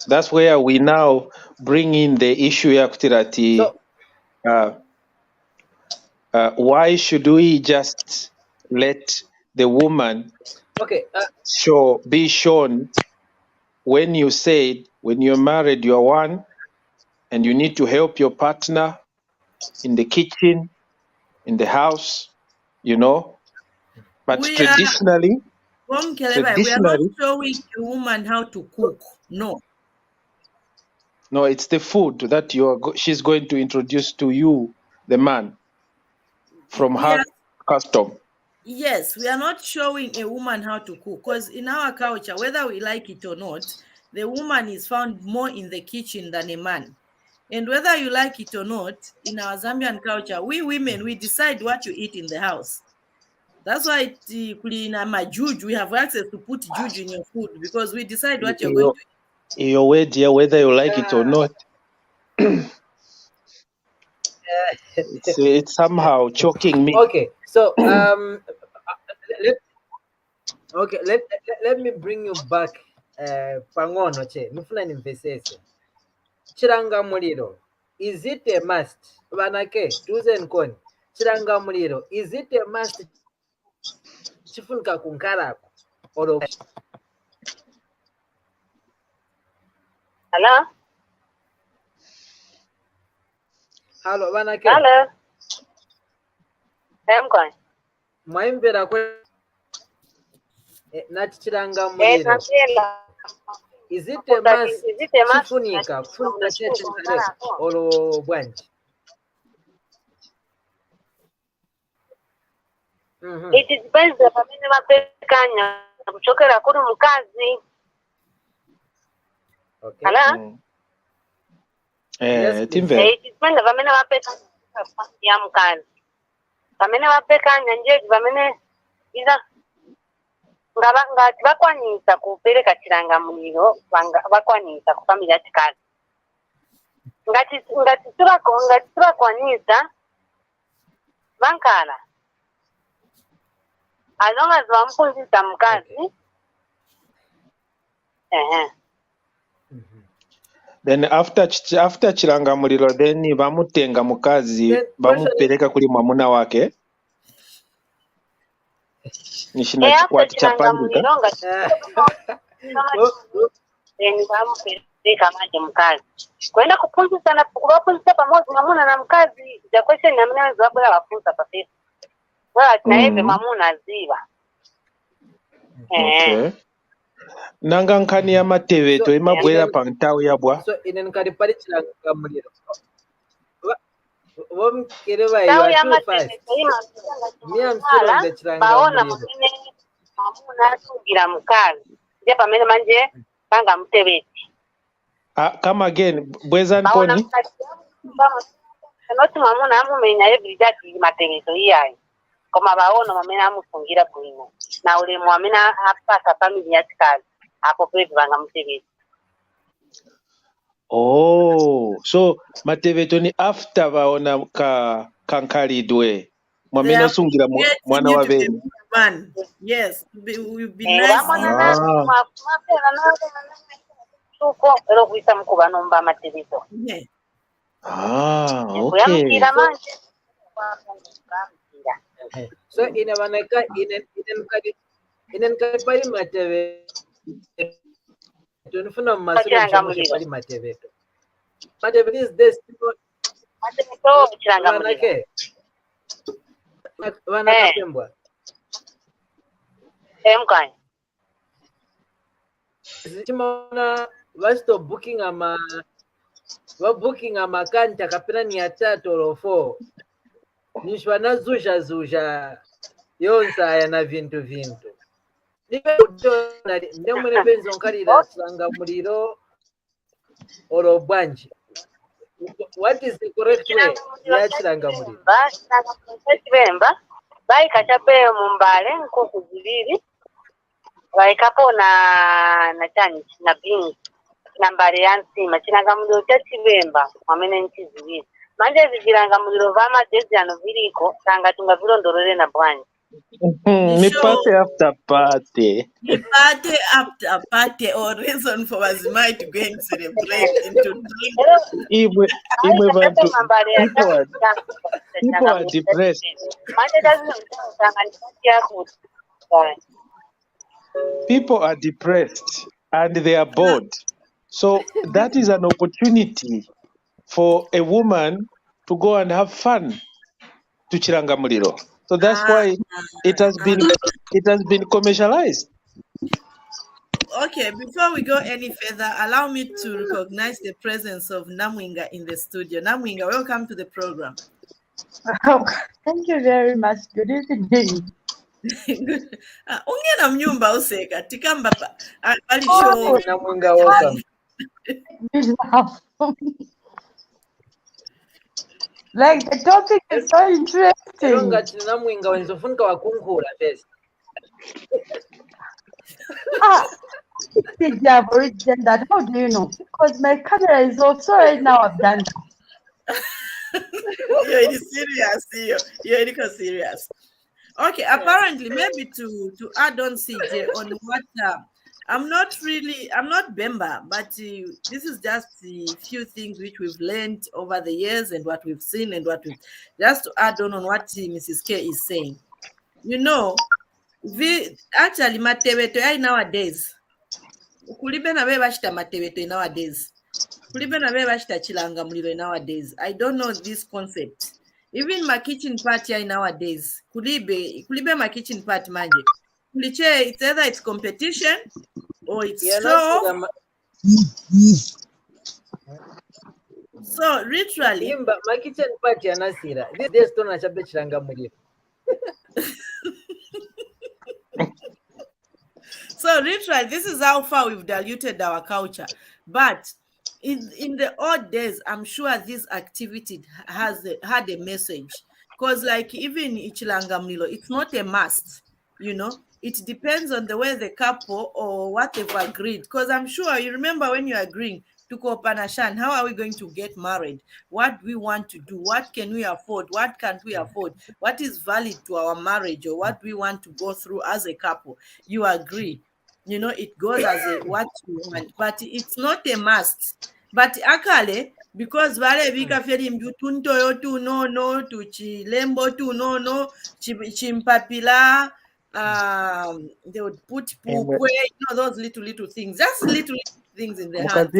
[SPEAKER 8] That's where we now bring in the issue ya kutirati. Why should we just let the woman be shown when you said when you're married you're one and you need to help your partner in the kitchen, in the house, you know? But traditionally,
[SPEAKER 1] we are not showing a woman how to cook. No,
[SPEAKER 8] it's the food that she's going to introduce to you, the man, from her custom.
[SPEAKER 1] Yes, we are not showing a woman how to cook, because in our culture, whether we like it or not, the woman is found more in the kitchen than a man. And whether you like it or not, in our Zambian culture, we women, we decide what you eat in the house. That's why in my juju, we have access to put juju in your food, because we decide what you're going to eat.
[SPEAKER 8] Your way, dear, whether you like it or not, it's somehow choking me.
[SPEAKER 2] Okay, so let me bring you back pang'ono che nifuna nimvesese chiranga muliro, is it a must? Vanake tuze nkoni chiranga muliro, is it a must chifunika kunkarako or
[SPEAKER 3] Hello?
[SPEAKER 2] halo vanake
[SPEAKER 3] Hello? Mkoni?
[SPEAKER 2] mwaimvera kwe nati chiranga muliro, is it a must chifunika kufunika chete nkareko or bwanji?
[SPEAKER 3] It depends pamene mapekanya kuchokera kuri mukazi.
[SPEAKER 2] Okay.
[SPEAKER 3] Hello?
[SPEAKER 2] Yes,
[SPEAKER 8] timve.
[SPEAKER 3] It depends pamene mapekanya ya mukazi. Pamene mapekanya nje pamene iza ngati vakwanisa kupereka chiranga muliro vakwanisa kufambira chikazi. Ngati tirakwanisa vankala. As long as vamupunzisa mukazi.
[SPEAKER 8] Then after chiranga muliro, then vamutenga mukazi vamupereka kuli mwamuna wake. Nishina chikwati chapandika.
[SPEAKER 3] Then vamupereka maji mukazi. Kwenda kupunzisa pamoja mwamuna na mukazi. The question ni amene wabula wapunza papesa. Naeve mwamuna aziva.
[SPEAKER 8] Okay. Nanga nkani ya mateveto imabwera pa nthawi yabwa.
[SPEAKER 2] So ine nkali pali chiranga muliro. Vomukere vayo too fast. Me I'm still on the chiranga muliro.
[SPEAKER 3] Mwamuna asungira mukazi. Nje pamene manje panga muteveti.
[SPEAKER 8] Come again, bweza nkoni.
[SPEAKER 3] Noti mwamuna amumenya everyday ati mateveto iyayi. Koma baona mwamene amusungira bwino. Na ule mwamene apasa family ya chikazi. Apo pevi vanga muteveti.
[SPEAKER 8] Oh, so mateveto ni after vaona kankalidwe. Mwamene asungira mwana wa bene.
[SPEAKER 1] Yes, we'll be nice.
[SPEAKER 8] Okay.
[SPEAKER 2] So inavanaka inenkali pali mateveto. Tunifuna mmasura mchamusha pali mateveto. Mateveto is this.
[SPEAKER 3] Mateveto chiranga muliro.
[SPEAKER 2] Vanakapembwa.
[SPEAKER 3] Mkani.
[SPEAKER 2] Chimona vasto booking amakanta kapena ni atatu or 4. Nishwana zuzha yonsa na vintu. Ndemwene penzo nkalira chiranga muliro or bwanji. What is the correct way ya chiranga muliro?
[SPEAKER 3] Chiranga vaikachape mumbale nkuku ziviri. Vaikapo na chani na beans na mbale ya nsima. Chiranga muliro cha chivemba mwamene nchiziviri. Manje ziviranga muliro vama jezi anoviriko tanga tunga vilondorere na bwanji.
[SPEAKER 8] Nipate after party.
[SPEAKER 1] Nipate after party or reason for Wazimai to go and celebrate and to drink.
[SPEAKER 8] People are depressed. People are depressed and they are bored. So that is an opportunity for a woman to go and have fun to chiranga muliro. So that's why it has been commercialized.
[SPEAKER 1] Okay, before we go any further, allow me to recognize the presence of Namwinga in the studio. Namwinga, welcome to the program.
[SPEAKER 9] Oh, thank you very much. Good evening.
[SPEAKER 1] Ungena mnyumba useka tikamba pali
[SPEAKER 2] Oh,
[SPEAKER 1] show.
[SPEAKER 2] Namwinga, welcome.
[SPEAKER 9] Like the topic is so
[SPEAKER 2] Ero
[SPEAKER 9] interesting.
[SPEAKER 2] ngati Namwinga wenzofunika wakunkhula first.
[SPEAKER 9] Did you have already done that? How do you know? Because my camera is also right now. I've done that.
[SPEAKER 1] You're serious. You're serious. Okay, apparently, maybe to add on CJ on what I'm not Bemba, but this is just a few things which we've learned over the years and what we've seen and what we've just to add on what Mrs. K is saying. You know, actually matebeto nowadays. Kulibe na bashita matebeto nowadays. Kulibe na bashita chilanga mulilo nowadays. I don't know this concept. Even my kitchen party nowadays, kulibe my kitchen party manje. Kuliche, it's either it's competition or it's show. So literally,
[SPEAKER 2] Himba, my kitchen party anasira. This days tona chabe chilanga mulilo.
[SPEAKER 1] So literally, this is how far we've diluted our culture. But in the old days, I'm sure this activity had a message. Because like even Ichilanga Mlilo, it's not a must, you know. It depends on the way the couple or what they've agreed. Because I'm sure you remember when you're agreeing to Kopanashan, how are we going to get married? What do we want to do? What can we afford? What can't we afford? What is valid to our marriage or what we want to go through as a couple? You agree. You know, it goes as a what you want, but it's not a must. But akale, because vale vika feri mbutunto yo tu no to chilembo tu no chimpapila, they would put pukwe, you know, those little things, just little things in the hand.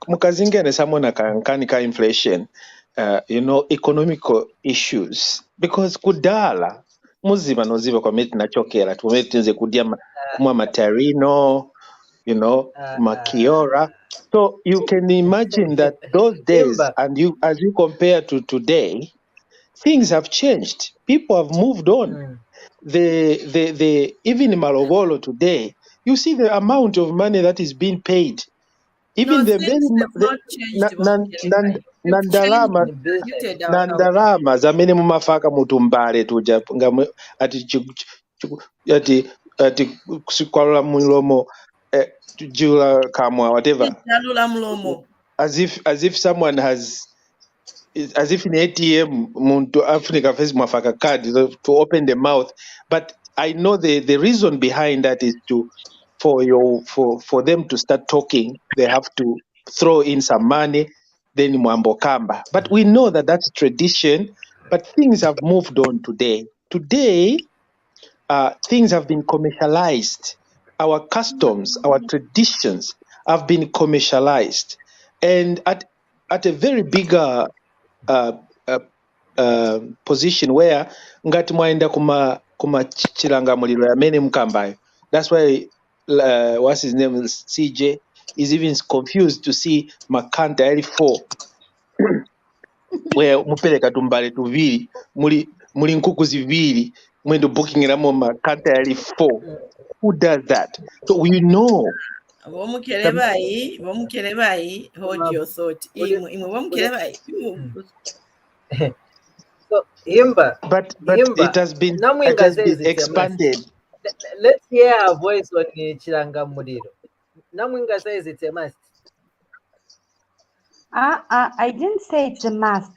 [SPEAKER 8] Mukazingene samona kanika inflation, you know, economical issues, because kudala muziba noziba kwa meti nachokera tumeti nze kudia kumwa materino, you know, makiora. So you can imagine that those days, and you as you compare to today, things have changed. People have moved on. The even in Malogolo today, you see the amount of money that is being paid. Even the nandalama zamene mumafaka mutumbale tuja ati kusikwalula mulomo jula kamwa whatever, as if someone has, as if in ATM muntu Africa face mafaka card to open the mouth. But I know the reason behind that is for them to start talking, they have to throw in some money, then mwambo kamba. But we know that that's tradition, but things have moved on today. Today, things have been commercialized. Our customs, our traditions have been commercialized. And at a very bigger position where ngati mwaenda kuma chilanga mulilo yamene mkambayo. That's why what's his name, CJ, is even confused to see makanta yali 4 where mupeleka tumbale tuviri muli nkuku ziviri mwendo booking ramo makanta yali 4. Who does that? So we know.
[SPEAKER 1] Hold your thought.
[SPEAKER 2] So Himba,
[SPEAKER 8] but
[SPEAKER 2] Himba,
[SPEAKER 8] it has been expanded.
[SPEAKER 2] Let's hear her voice on Chilanga Mudiro. Namwinga says it's a must.
[SPEAKER 9] I didn't say it's a must.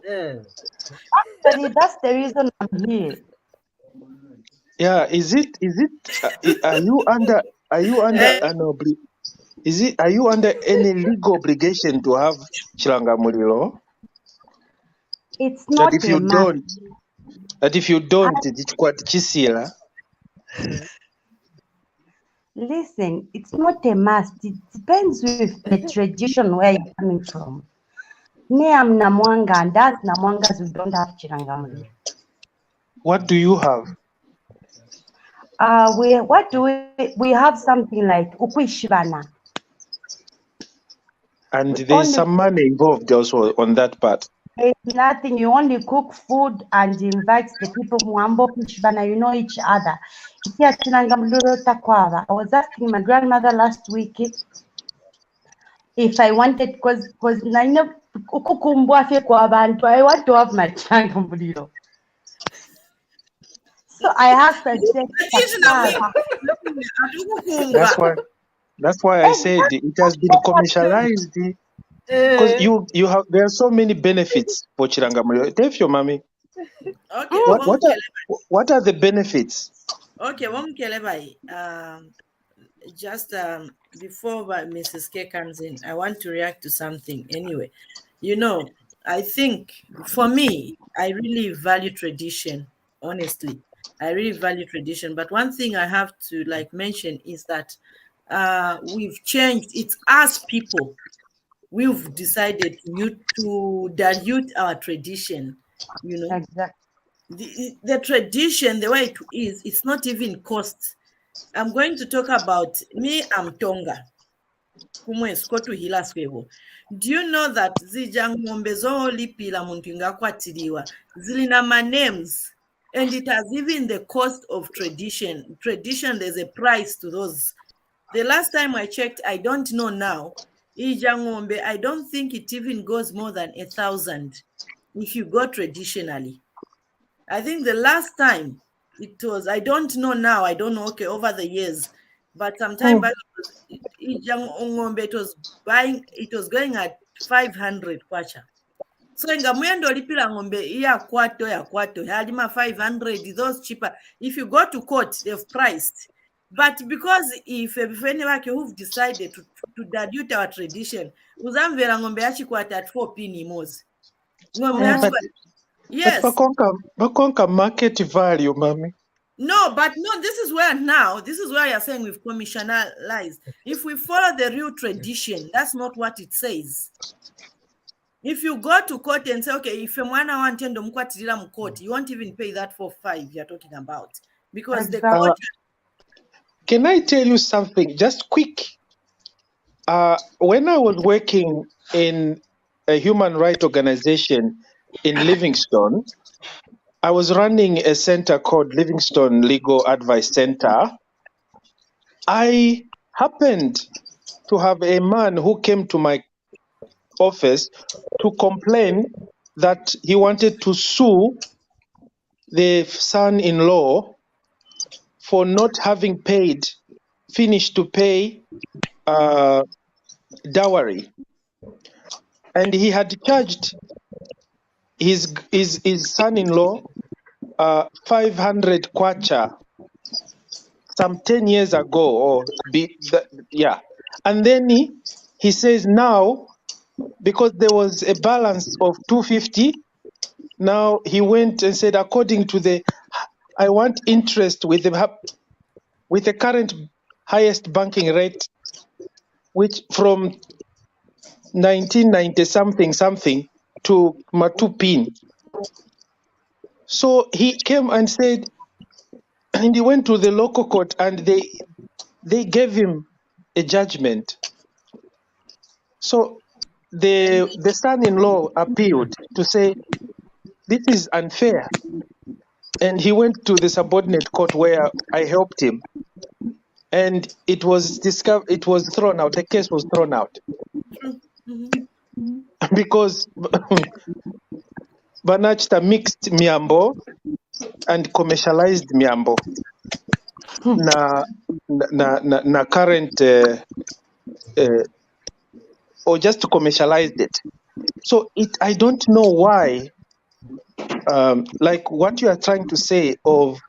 [SPEAKER 9] Actually, that's the reason I'm here.
[SPEAKER 8] Yeah, is it are you under an are you under any legal obligation to have Chilanga Mulilo?
[SPEAKER 9] It's not
[SPEAKER 8] that if you don't, it's quite chisila.
[SPEAKER 9] Listen, it's not a must. It depends with the tradition where you're coming from. Me, I'm Namwanga, and that's Namwangas who don't have Chilanga Mulilo.
[SPEAKER 8] What do you have?
[SPEAKER 9] We have something like Ukwishibana.
[SPEAKER 8] And there's some money involved also on that part.
[SPEAKER 9] There's nothing. You only cook food and invite the people Mwambo Kuchibana, you know each other. I was asking my grandmother last week if I wanted, because I know I want to have my changamuliro. So I asked her,
[SPEAKER 8] That's why I said it has been commercialized. Because there are so many benefits for Chirangamuliro. Tell your mommy.
[SPEAKER 1] Okay.
[SPEAKER 8] What are the benefits?
[SPEAKER 1] Okay, just before Mrs. K comes in, I want to react to something. Anyway, I think for me, I really value tradition. Honestly, I really value tradition. But one thing I have to mention is that we've changed. It's us people. We've decided to dilute our tradition.
[SPEAKER 9] Exactly.
[SPEAKER 1] The tradition, the way it is, it's not even cost. I'm going to talk about me. I'm Tonga. Do you know that zija ng'ombe zolipira muntu ingakwatiriwa zilina ma names, and it has even the cost of tradition. There's a price to those. The last time I checked, I don't know now. Ija ng'ombe, I don't think it even goes more than 1,000 if you go traditionally. I think the last time it was, I don't know now, I don't know, okay, over the years, but sometime back, it was going at 500 kwacha. So ngamuyendo lipira ng'ombe ya kwato halima 500, those cheaper. If you go to court, they've priced. But because if anybody who've decided to dilute our tradition, uzamvera ng'ombe yachikwata at 4 penny mozi. Yes.
[SPEAKER 8] But bakonka market value, mommy.
[SPEAKER 1] No, this is where you're saying we've commercialized. If we follow the real tradition, that's not what it says. If you go to court and say, okay, if you want to court, you won't even pay that for 5 you're talking about. Because the court...
[SPEAKER 8] Can I tell you something? Just quick. When I was working in a human rights organization in Livingstone, I was running a center called Livingstone Legal Advice Center. I happened to have a man who came to my office to complain that he wanted to sue the son-in-law for not having finished to pay dowry. And he had charged his son-in-law 500 kwacha some 10 years ago, and then he says now, because there was a balance of 250, now he went and said, according to I want interest with the current highest banking rate, which from 1990 something to Matupin. So he came and said, and he went to the local court, and they gave him a judgment. So the son-in-law appealed to say this is unfair, and he went to the subordinate court where I helped him, and it was discovered. It was thrown out. The case was thrown out because Banachta mixed Miambo and commercialized Miambo. Na current or just commercialized it. So I don't know why, like what you are trying to say of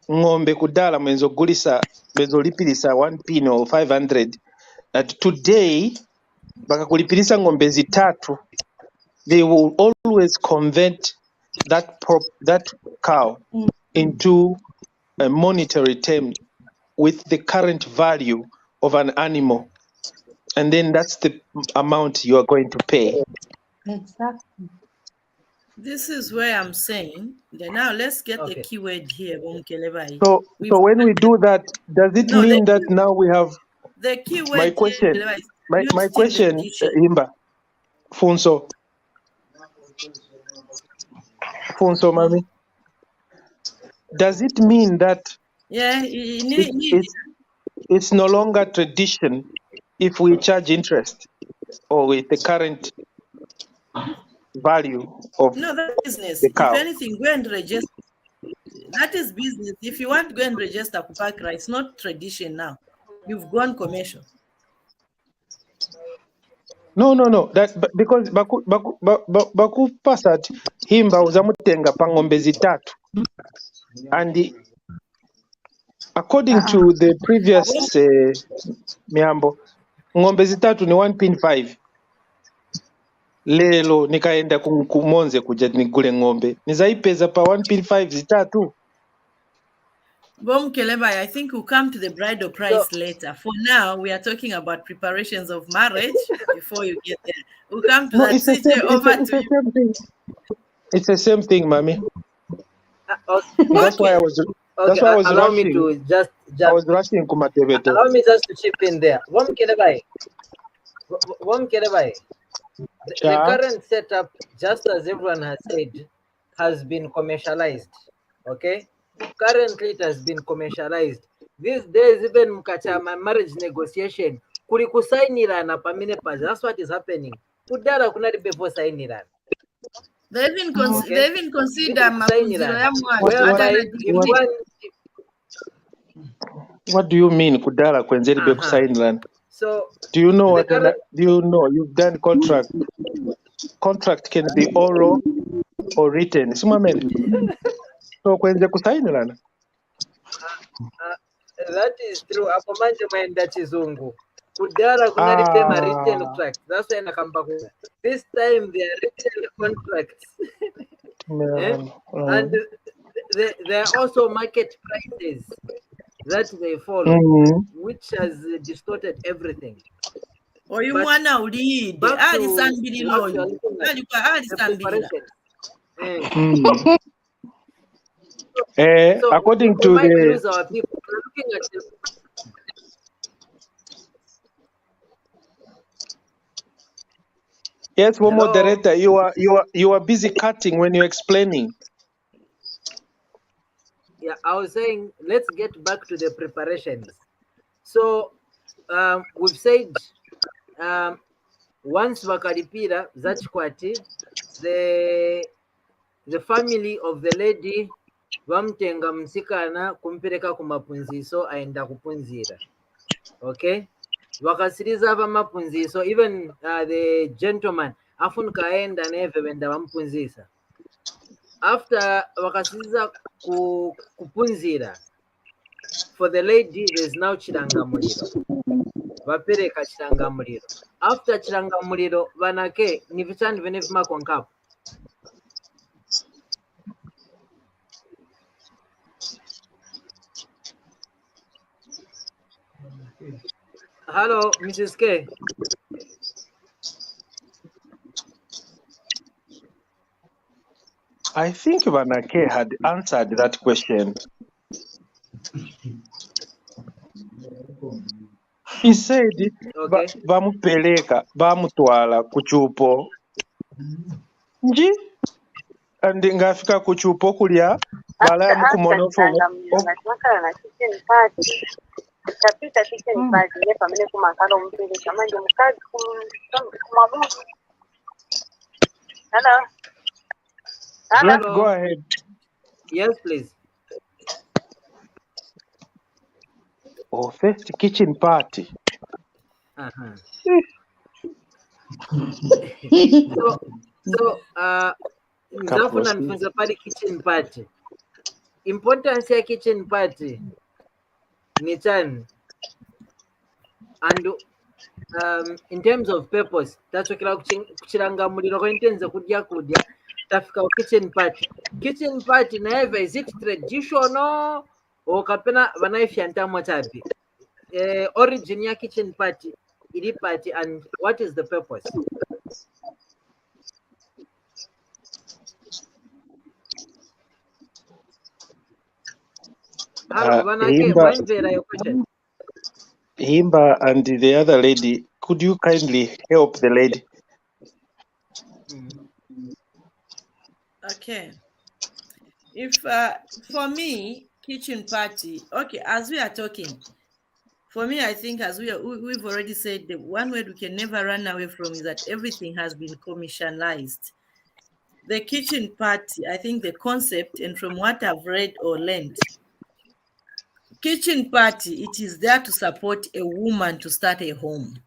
[SPEAKER 8] ng'ombe kudala menzogulisa menzolipirisa 1 pin or 500, that today bakakulipirisa ng'ombe zitatu, they will always convert that cow into a monetary term with the current value of an animal, and then that's the amount you are going to pay.
[SPEAKER 9] Exactly.
[SPEAKER 1] This is where I'm saying that now let's get the keyword here.
[SPEAKER 8] So when we do that, does it mean that now we have
[SPEAKER 1] the keyword?
[SPEAKER 8] My question, Himba, Funso. Funso Mami, does it mean that
[SPEAKER 1] Yeah,
[SPEAKER 8] it's no longer tradition if we charge interest or with the current value of
[SPEAKER 1] no, that's business.
[SPEAKER 8] the
[SPEAKER 1] If
[SPEAKER 8] cow?
[SPEAKER 1] anything, go and register. That is business. If you want to go and register Kupakra, it's not tradition now. You've gone commercial.
[SPEAKER 8] No. Because baku pasat Himba uzamutenga pa ng'ombe zitatu, and according to the previous miambo, ng'ombe zitatu ni 1.5. Lelo nikaenda kumonze kuja nigule ng'ombe nizaipeza pa 1.5 zitatu.
[SPEAKER 1] Bom Keleba, I think we'll come to the bridal price later. For now, we are talking about preparations of marriage before you get there. We'll come to that.
[SPEAKER 8] It's the same,
[SPEAKER 1] over
[SPEAKER 8] it's
[SPEAKER 1] to
[SPEAKER 8] the
[SPEAKER 1] you.
[SPEAKER 8] same thing. It's the same thing, Mami. That's why I was. That's why I was
[SPEAKER 2] allow
[SPEAKER 8] rushing.
[SPEAKER 2] me to just
[SPEAKER 8] I was rushing kumatebeto.
[SPEAKER 2] allow me just to chip in there. The current setup, just as everyone has said, has been commercialized. Okay, currently it has been commercialized. These days, even mukachama marriage negotiation, kuri kusainirana pamine paja. That's what is happening. Kudara kunari before sainirana.
[SPEAKER 1] They even consider
[SPEAKER 8] What do you mean kudala kwenzeli be kusainirana?
[SPEAKER 2] So
[SPEAKER 8] do you know you've done contract? Contract can be oral or written. Sumamele. So kwenze kusainirana.
[SPEAKER 2] That is true. Apomanje maenda chizungu. Kudara kunari pema written contract. That's why nakamba. This time they are written contracts. And there are also market prices that they follow, which has distorted everything.
[SPEAKER 1] Or you wanna lead
[SPEAKER 8] according to
[SPEAKER 2] might
[SPEAKER 8] the
[SPEAKER 2] lose our people. We're looking at the
[SPEAKER 8] yes, one moderator, you are busy cutting when you're explaining.
[SPEAKER 2] Yeah, I was saying let's get back to the preparations. So we've said once Vakaripira Zachikwati, the family of the lady vamtenga msikana kumpeleka kumapunziso aenda kupunzira. Okay, vakasiriza vamapunziso, even the gentleman afunika aenda neve venda vampunzisa. After vakasiriza kupunzira, for the lady there's now chirangamuliro. Vapereka chirangamuliro. After chirangamuliro vanake ni vichandi vene vimakonkapo. Hello, Mrs. K.
[SPEAKER 8] I think Vanake had answered that question. He said, "Vamupeleka, vamutwala kuchupo." Nji, and ngafika kuchupo kulya bala mukumonofo.
[SPEAKER 10] Tapita kitchen party ile pamene kumakalo mpele kama ndio mkazi kumabudu. Hello.
[SPEAKER 8] Yes, go ahead.
[SPEAKER 2] Yes, please.
[SPEAKER 8] Oh, first kitchen party.
[SPEAKER 2] So nzafuna nifunza pale kitchen party. Importance ya kitchen party ni chani. And in terms of purpose, tachokera kuchiranga muliro kwa intenze kudya tafika kitchen party. Kitchen party na is it traditional or kapena vanaifi antamo chapi? Origin ya kitchen party, ili party, and what is the purpose? Hello,
[SPEAKER 8] Himba and the other lady, could you kindly help the lady?
[SPEAKER 1] Okay. If for me, kitchen party, okay, as we are talking, for me, I think as we've already said, the one word we can never run away from is that everything has been commercialized. The kitchen party, I think the concept, and from what I've read or learned, kitchen party, it is there to support a woman to start a home.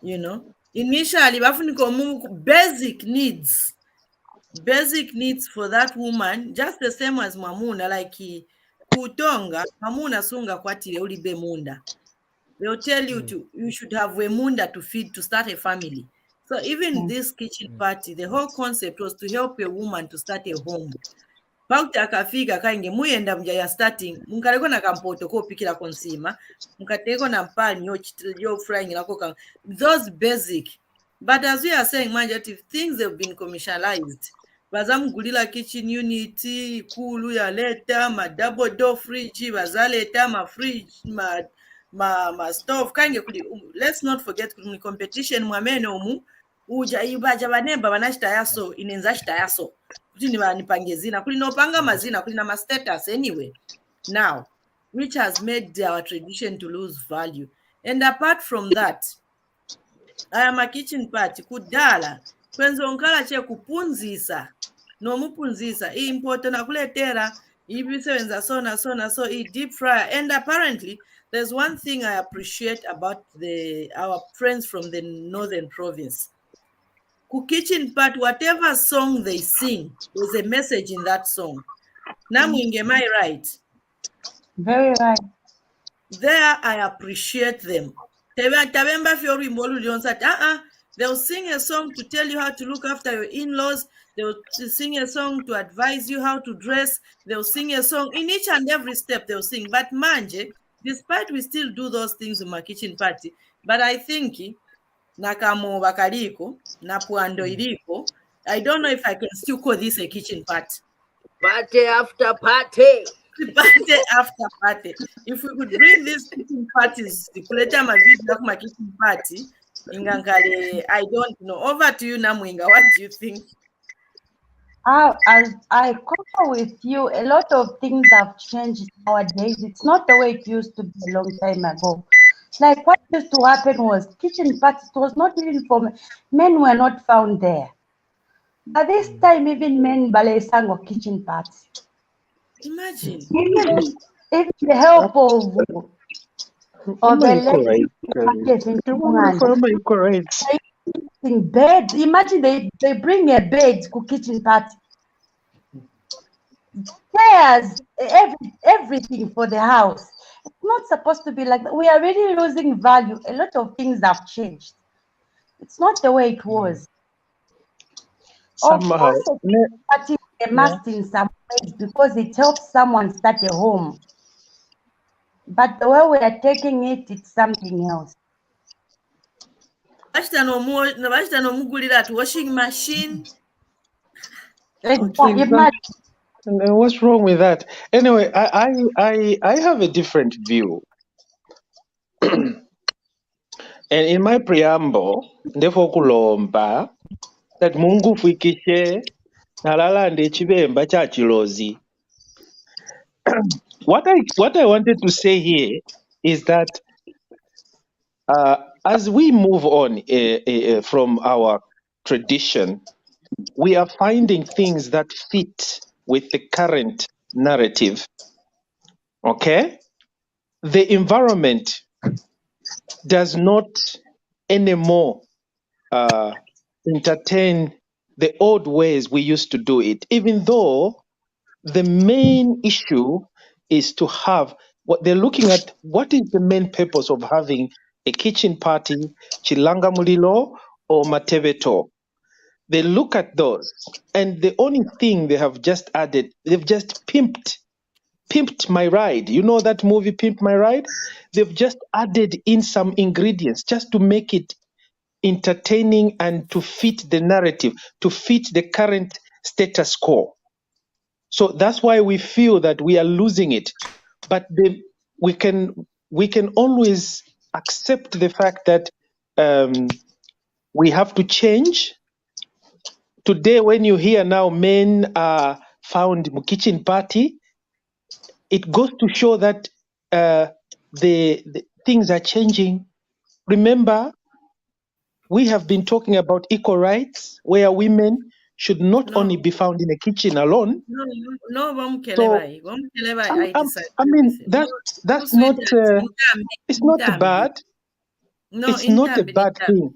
[SPEAKER 1] You know, initially, basic needs for that woman, just the same as mamuna, like kutonga, mamuna sunga kwatile ulibe munda. They'll tell you you should have a munda to feed, to start a family. So even this kitchen party, the whole concept was to help a woman to start a home. Pauti akafika kainge muyenda mjaya starting munkaleko na kampoto kopikira konsima mukateko na mpani yo frying lako those basic. But as we are saying manje, if things have been commercialized, bazamugulira kitchen unit kulu ya leta ma double door fridge, bazaleta ma fridge ma stove kange kuli. Let's not forget kuli competition mwamene omu uja ibaja banemba banashita yaso inenza shita yaso kuti nipange zina kuli nopanga mazina kuli na status anyway now, which has made our tradition to lose value. And apart from that, I am a kitchen party kudala kwenzo nkala che kupunzisa nomupunzisa important akuletera ibisebenza so deep fryer. And apparently there's one thing I appreciate about our friends from the northern province. Kitchen part, whatever song they sing, there's a message in that song. Namwinge, am I right?
[SPEAKER 9] Very right.
[SPEAKER 1] There, I appreciate them. They'll sing a song to tell you how to look after your in-laws. They'll sing a song to advise you how to dress. They'll sing a song in each and every step they'll sing. But manje, despite we still do those things in my kitchen party, but I think nakamo bakaliko napuando iliko, I don't know if I can still call this a kitchen party.
[SPEAKER 2] Party after party.
[SPEAKER 1] Party after party. If we could bring these kitchen parties, the my kitchen party, I don't know. Over to you, Namwinga. What do you think?
[SPEAKER 9] As I concur with you, a lot of things have changed nowadays. It's not the way it used to be a long time ago. Like what used to happen was kitchen parties was not even for men were not found there. But this time, even men ballet sang or kitchen parties.
[SPEAKER 1] Imagine.
[SPEAKER 9] Even the help of the bed. Imagine they bring a bed to kitchen party. Chairs, everything for the house. It's not supposed to be like that. We are really losing value. A lot of things have changed. It's not the way it was.
[SPEAKER 8] Somehow,
[SPEAKER 9] of course, party a must in some ways because it helps someone start a home. But the way we are taking it, it's something else.
[SPEAKER 1] Washing machine.
[SPEAKER 8] What's wrong with that? Anyway, I have a different view. And in my preamble, ndefo kulomba that Mungu fikishe nalalande chibemba cha chilozi. What I wanted to say here is that as we move on from our tradition, we are finding things that fit with the current narrative. Okay? The environment does not anymore entertain the old ways we used to do it, even though the main issue is to have what they're looking at. What is the main purpose of having a kitchen party, chilanga mulilo or mateveto? They look at those, and the only thing they have just added, they've just pimped my ride. You know that movie Pimp My Ride? They've just added in some ingredients just to make it entertaining and to fit the narrative, to fit the current status quo. So that's why we feel that we are losing it. But we can always accept the fact that we have to change. Today, when you hear now men are found mu kitchen party, it goes to show that the things are changing. Remember, we have been talking about equal rights, where women should not only be found in a kitchen alone.
[SPEAKER 1] No,
[SPEAKER 8] So,
[SPEAKER 1] I disagree
[SPEAKER 8] I mean,
[SPEAKER 1] with you.
[SPEAKER 8] that's not. It's not bad.
[SPEAKER 1] No,
[SPEAKER 8] it's not a bad thing.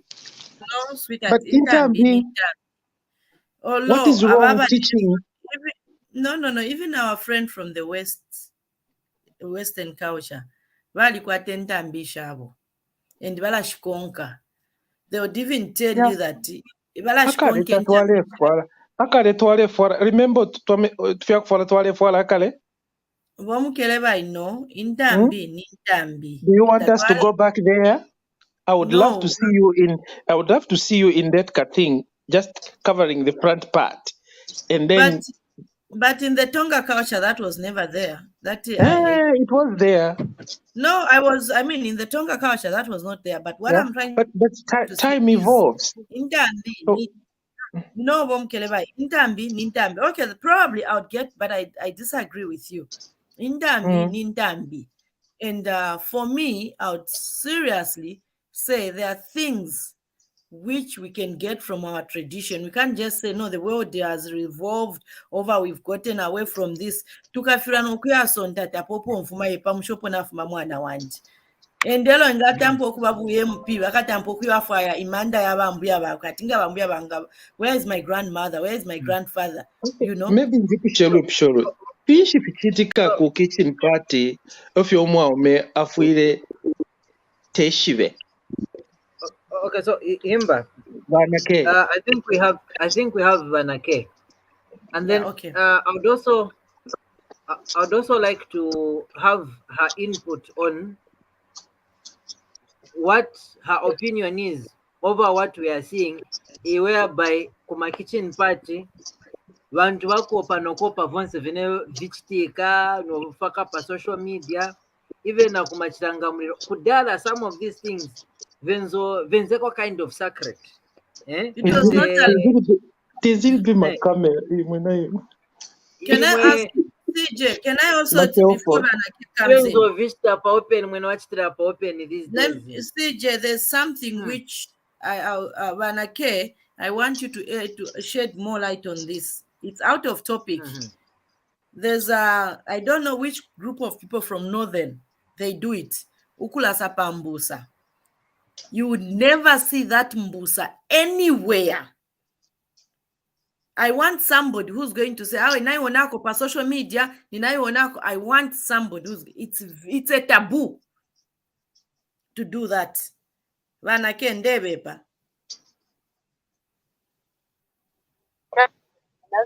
[SPEAKER 1] No, sweetheart.
[SPEAKER 8] But Intambi, what is wrong teaching?
[SPEAKER 1] No. Even our friend from the Western culture, valikuwa tentambi shabo, and balashkonka. They would even tell you that balashkonka.
[SPEAKER 8] Akale twale fora. Remember tufya kufora twale fora akale.
[SPEAKER 1] Bomukeleba ino intambi ni intambi.
[SPEAKER 8] Do you want us to go back there? I would love to see you in. I would love to see you in that thing, just covering the front part, and then.
[SPEAKER 1] But in the Tonga culture, that was never there.
[SPEAKER 8] It was there.
[SPEAKER 1] No, I mean, in the Tonga culture, that was not there. But what I'm trying
[SPEAKER 8] to time evolves.
[SPEAKER 1] Intambi, no, bomkeleba. Intambi, nintambi. Okay, probably I would get, but I disagree with you. Intambi, nintambi. And for me, I would seriously say there are things which we can get from our tradition. We can't just say, no, the world has revolved over, we've gotten away from this. Tukafira nokuyasonta tapopo mfuma yepa mshopo na fuma mwana wanji. Endelo ngatampo kubabuye mpi bakatampo kuyafaya imanda yabambuya bakatinga bambuya banga. Where is my grandmother? Where is my grandfather? You know?
[SPEAKER 8] Maybe ndikushelo. Pishi fichitika ku kitchen party of your mwa afuire teshive.
[SPEAKER 2] Okay, so Himba, I think we have Vanake, and then I would also like to have her input on what her opinion is over what we are seeing, whereby kuma kitchen party vantu vakopa nokopa vonse vine vichitika nofaka pa social media, even na kumachiranga muliro kudala, some of these things venzeko kind of sacred.
[SPEAKER 1] It was not Can I ask CJ? Can I also before CJ, there's something which Vanake, I want you to shed more light on this. It's out of topic. There's I don't know which group of people from Northern, they do it. Ukula sapa mbusa. You would never see that mbusa anywhere. I want somebody who's going to say, "Oh, pa social media, I want somebody who's it's a taboo to do that."
[SPEAKER 10] That's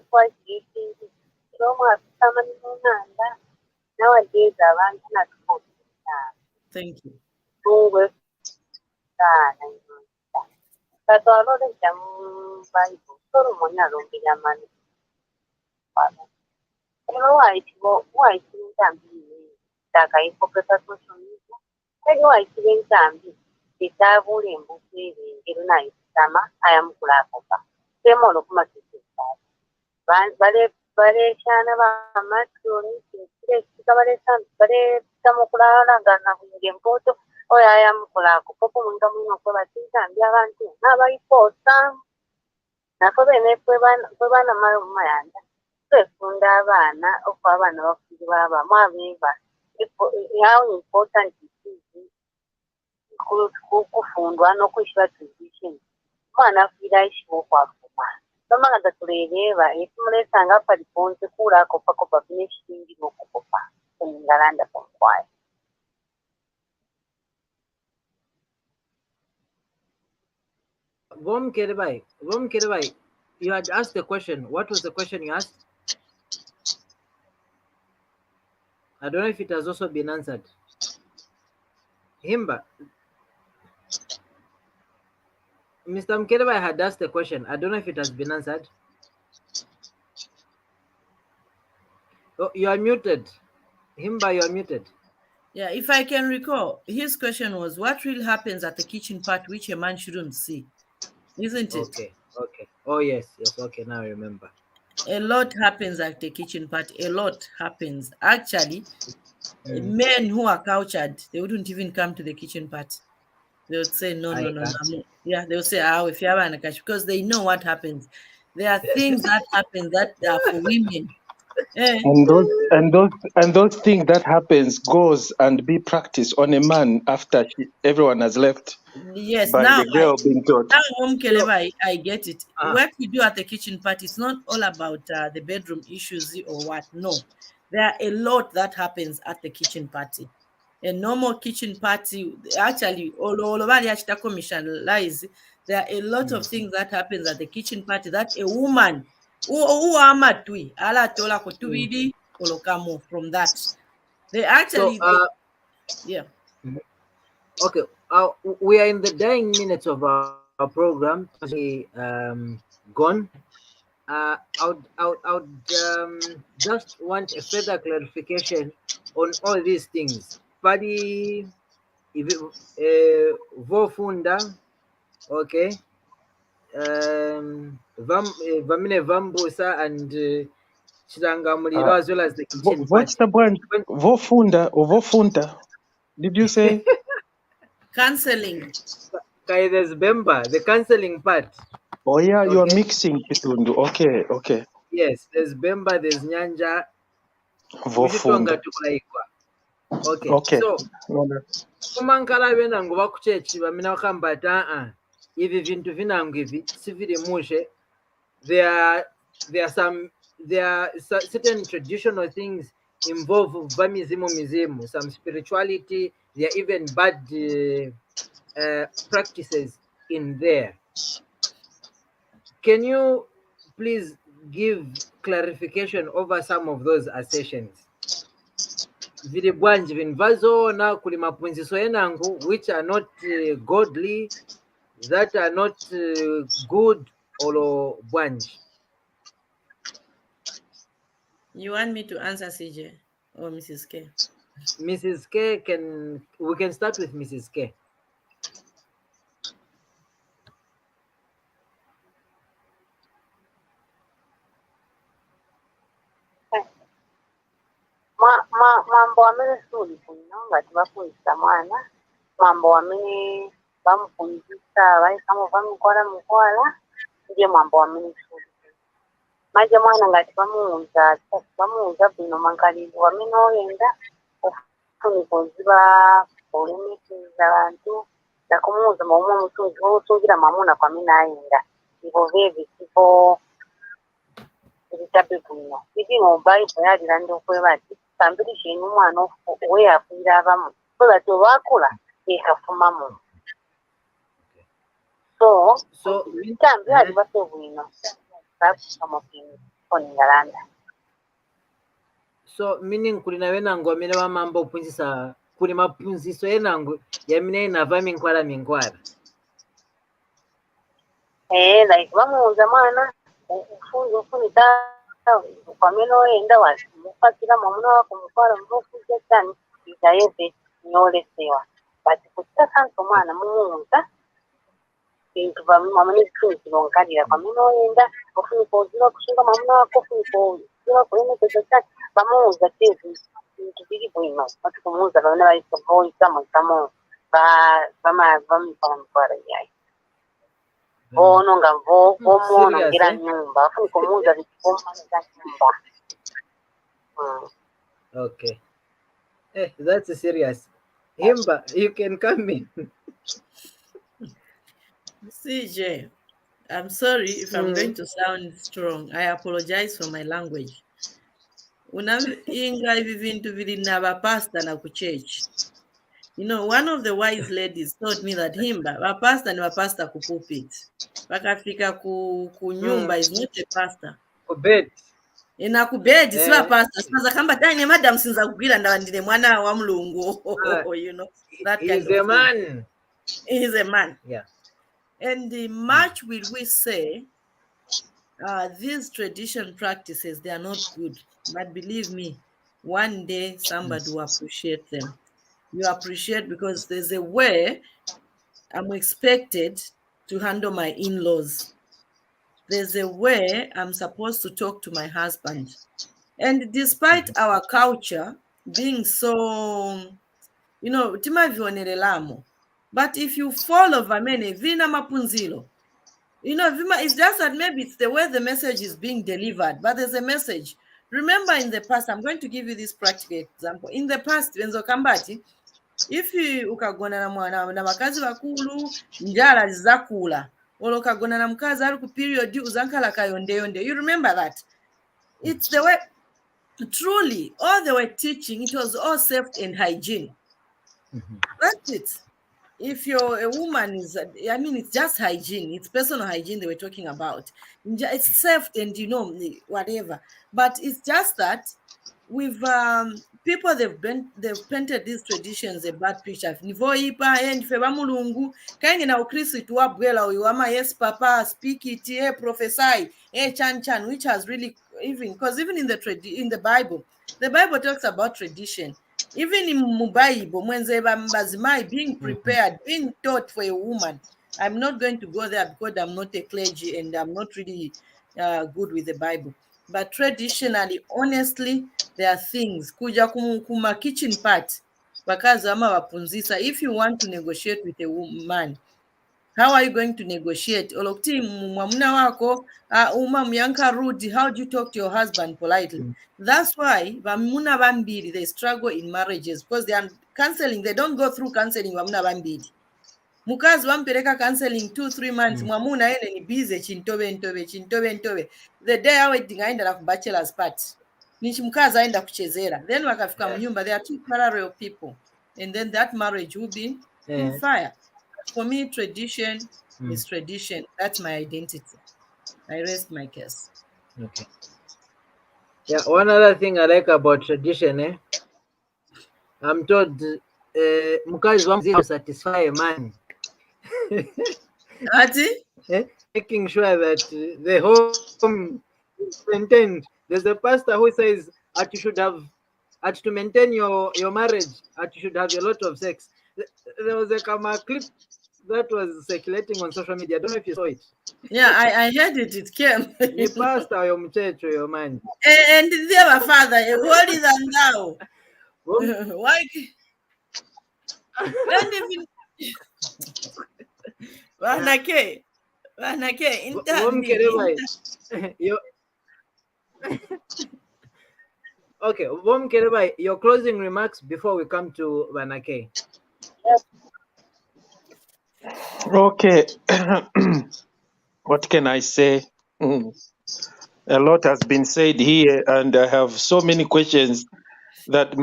[SPEAKER 10] why nowadays around
[SPEAKER 1] Thank you.
[SPEAKER 10] Bareshana bamatoni tamukulagana kugempoto oyaya mukulako popo munga muno kwa batizambya abantu nabayiposa nako bene kwe bana mayanda kwefunda abana okwo abana bakuzi baba mwabeba how important it is kufundwa no kwishwa tradition mwana afira ishiwo kwafuma somanga tuleleva etumulesanga paliponse kula kopa vineshingi nokukopa kuningalanda konkwaya.
[SPEAKER 2] Vom Kerebai, you had asked the question. What was the question you asked? I don't know if it has also been answered. Himba. Mr. Mkerebai had asked the question. I don't know if it has been answered. Oh, you are muted. Himba, you are muted.
[SPEAKER 1] Yeah, if I can recall, his question was, what really happens at the kitchen part which a man shouldn't see? Isn't it?
[SPEAKER 2] Okay. Oh, yes. Okay, now I remember.
[SPEAKER 1] A lot happens at the kitchen party. A lot happens. Actually, men who are cultured, they wouldn't even come to the kitchen party. They would say, no. Yeah, they would say, if you have an catch, because they know what happens. There are things that happen that are for women.
[SPEAKER 8] And those things that happens goes and be practiced on a man after everyone has left.
[SPEAKER 1] Yes,
[SPEAKER 8] By the girl being taught.
[SPEAKER 1] Now, I get it. What we do at the kitchen party, it's not all about the bedroom issues or what. No, there are a lot that happens at the kitchen party. A normal kitchen party, actually, all over the commission lies. There are a lot of things that happens at the kitchen party that a woman who amatui ala tola kotubidi olokamo from that. They actually, yeah.
[SPEAKER 2] Okay, we are in the dying minutes of our program. Gone. I would just want a further clarification on all these things. Padi, Vofunda, okay. Vamine Vambusa and Chirangamuliro as well as the kitchen
[SPEAKER 8] What's the brand? Vofunda or Vofunda? Did you say?
[SPEAKER 1] Counseling.
[SPEAKER 2] There's Bemba, the counseling part.
[SPEAKER 8] Oh yeah, you are mixing Kitundu. Okay.
[SPEAKER 2] Yes, there's Bemba, there's Nyanja.
[SPEAKER 8] Vofunda.
[SPEAKER 2] Okay. So kumankala venango vakuchechi vamina vakambata ivi vintu vinango ivi siviri mushe. There are certain traditional things involve mizimu, some spirituality. There are even bad practices in there. Can you please give clarification over some of those assertions? Vili bwanji vinvazoona kuli mapunziso enangu which are not godly, that are not good or bwanji.
[SPEAKER 1] You want me to answer, CJ or Mrs. K?
[SPEAKER 2] Mrs. K, we can start with Mrs. K.
[SPEAKER 10] Mambo amene suli kuno ngati vafundisa mwana, mambo amene vamufundisa vaikamo vamukwala ndiye mambo amene suli maja mwana ngati vamuuza bwino mangaliro amene oyenda ofunika oziva olemekeza bantu nakumuuza maumwe mutunzi wosungira mamuna kwamene ayenda ivo veve tipo ebitabe bwino iki ng'obayibuli yalira ndiokwebati kambiri kino omwana we yafiira abamu so that olwakula ekafumamu so bitambi ali base bwino bakusamopinongalanda.
[SPEAKER 2] So meaning kuli nawe nango amene vamamba opunzisa kuli mapunziso enango yamene inava minkwala
[SPEAKER 10] like vamuuza mwana ufunika kwamene oyenda wamufatira mwamuna wako mukwala mukuja cyane igayeve nyolesewa but kutakanso mwana mumuuza bintu vamamane bitunzilonkalira kwamene oyenda ofunika oziva kushinga mwamuna wako ofunika oziva kulemekeza cyane vamuuza tezi bintu biri bwino batukumuuza vamene vaisavoisamosamo vamikala mukwala yayi ono nga vomona ngira nyumba afunika omuuza vikivomaniza nyumba.
[SPEAKER 2] Okay. That's serious. Himba, you can come in.
[SPEAKER 1] CJ, I'm sorry if I'm going to sound strong. I apologize for my language. Inga hivi vintu vilinaba pastor na kuchurch. You know, one of the wise ladies told me that Himba, pastor ni pastor ku pulpit. Pakafika ku nyumba is not a pastor.
[SPEAKER 2] Ku bed.
[SPEAKER 1] Ina ku bed is a pastor. Sasa kamba tani madam sinza kugira ndandile mwana wa Mulungu. You know, that kind of thing. He's a man. He's a man.
[SPEAKER 2] Yeah.
[SPEAKER 1] And much will we say these tradition practices, they are not good. But believe me, one day somebody will appreciate them. You appreciate because there's a way I'm expected to handle my in-laws. there's a way I'm supposed to talk to my husband. And despite our culture being so, timavionerelamo, but if you follow vamene vina mapunzilo, it's just that maybe it's the way the message is being delivered, but there's a message. Remember in the past, I'm going to give you this practical example. In the past, Venzo Kambati, if ukagona na mwana na wakazi wakulu njala zizakula, or ukagona na mkazi ali ku period uzankala kayonde, you remember that? It's the way, truly, all they were teaching, it was all safety and hygiene. That's it. If you're a woman, it's just hygiene. It's personal hygiene they were talking about. It's safe and whatever. But it's just that with people, they've painted these traditions a bad picture. Nivoipa and febamulungu kaingi na ukrisi tuwabwela uyama yes papa speak it prophesy chan, which has really because even in the Bible, the Bible talks about tradition. Even in Mubaibo, Mbazimai being prepared, being taught for a woman. I'm not going to go there because I'm not a clergy and I'm not really good with the Bible. But traditionally, honestly, there are things. Kuja kuma kitchen part. If you want to negotiate with a woman, how are you going to negotiate? Olokti mwamuna wako umamyanka rude. How do you talk to your husband politely? That's why vamuna vambiri, they struggle in marriages because they are counseling. They don't go through counseling vamuna vambiri. Mukazi wampereka counseling 2-3 months. Mwamuna ene ni busy chintobe. The day awe dingaenda na bachelor's party. Nishi mukazi aenda kuchezera. Then wakafika mnyumba. There are two parallel people. And then that marriage will be in fire. For me, tradition is tradition. That's my identity. I rest my case.
[SPEAKER 2] Okay. Yeah, one other thing I like about tradition, I'm told mukazi wamzi satisfy a man. Making sure that the home is maintained. There's a pastor who says that you should have, to maintain your marriage, that you should have a lot of sex. There was a clip that was circulating on social media. I don't know if you saw it.
[SPEAKER 1] Yeah, I heard it. It came.
[SPEAKER 2] The pastor, your muchacho, your man.
[SPEAKER 1] And their father, what is that now? Why? Vanake.
[SPEAKER 2] Okay, Bom Kerebai, your closing remarks before we come to Vanake.
[SPEAKER 8] Okay. What can I say? A lot has been said here, and I have so many questions that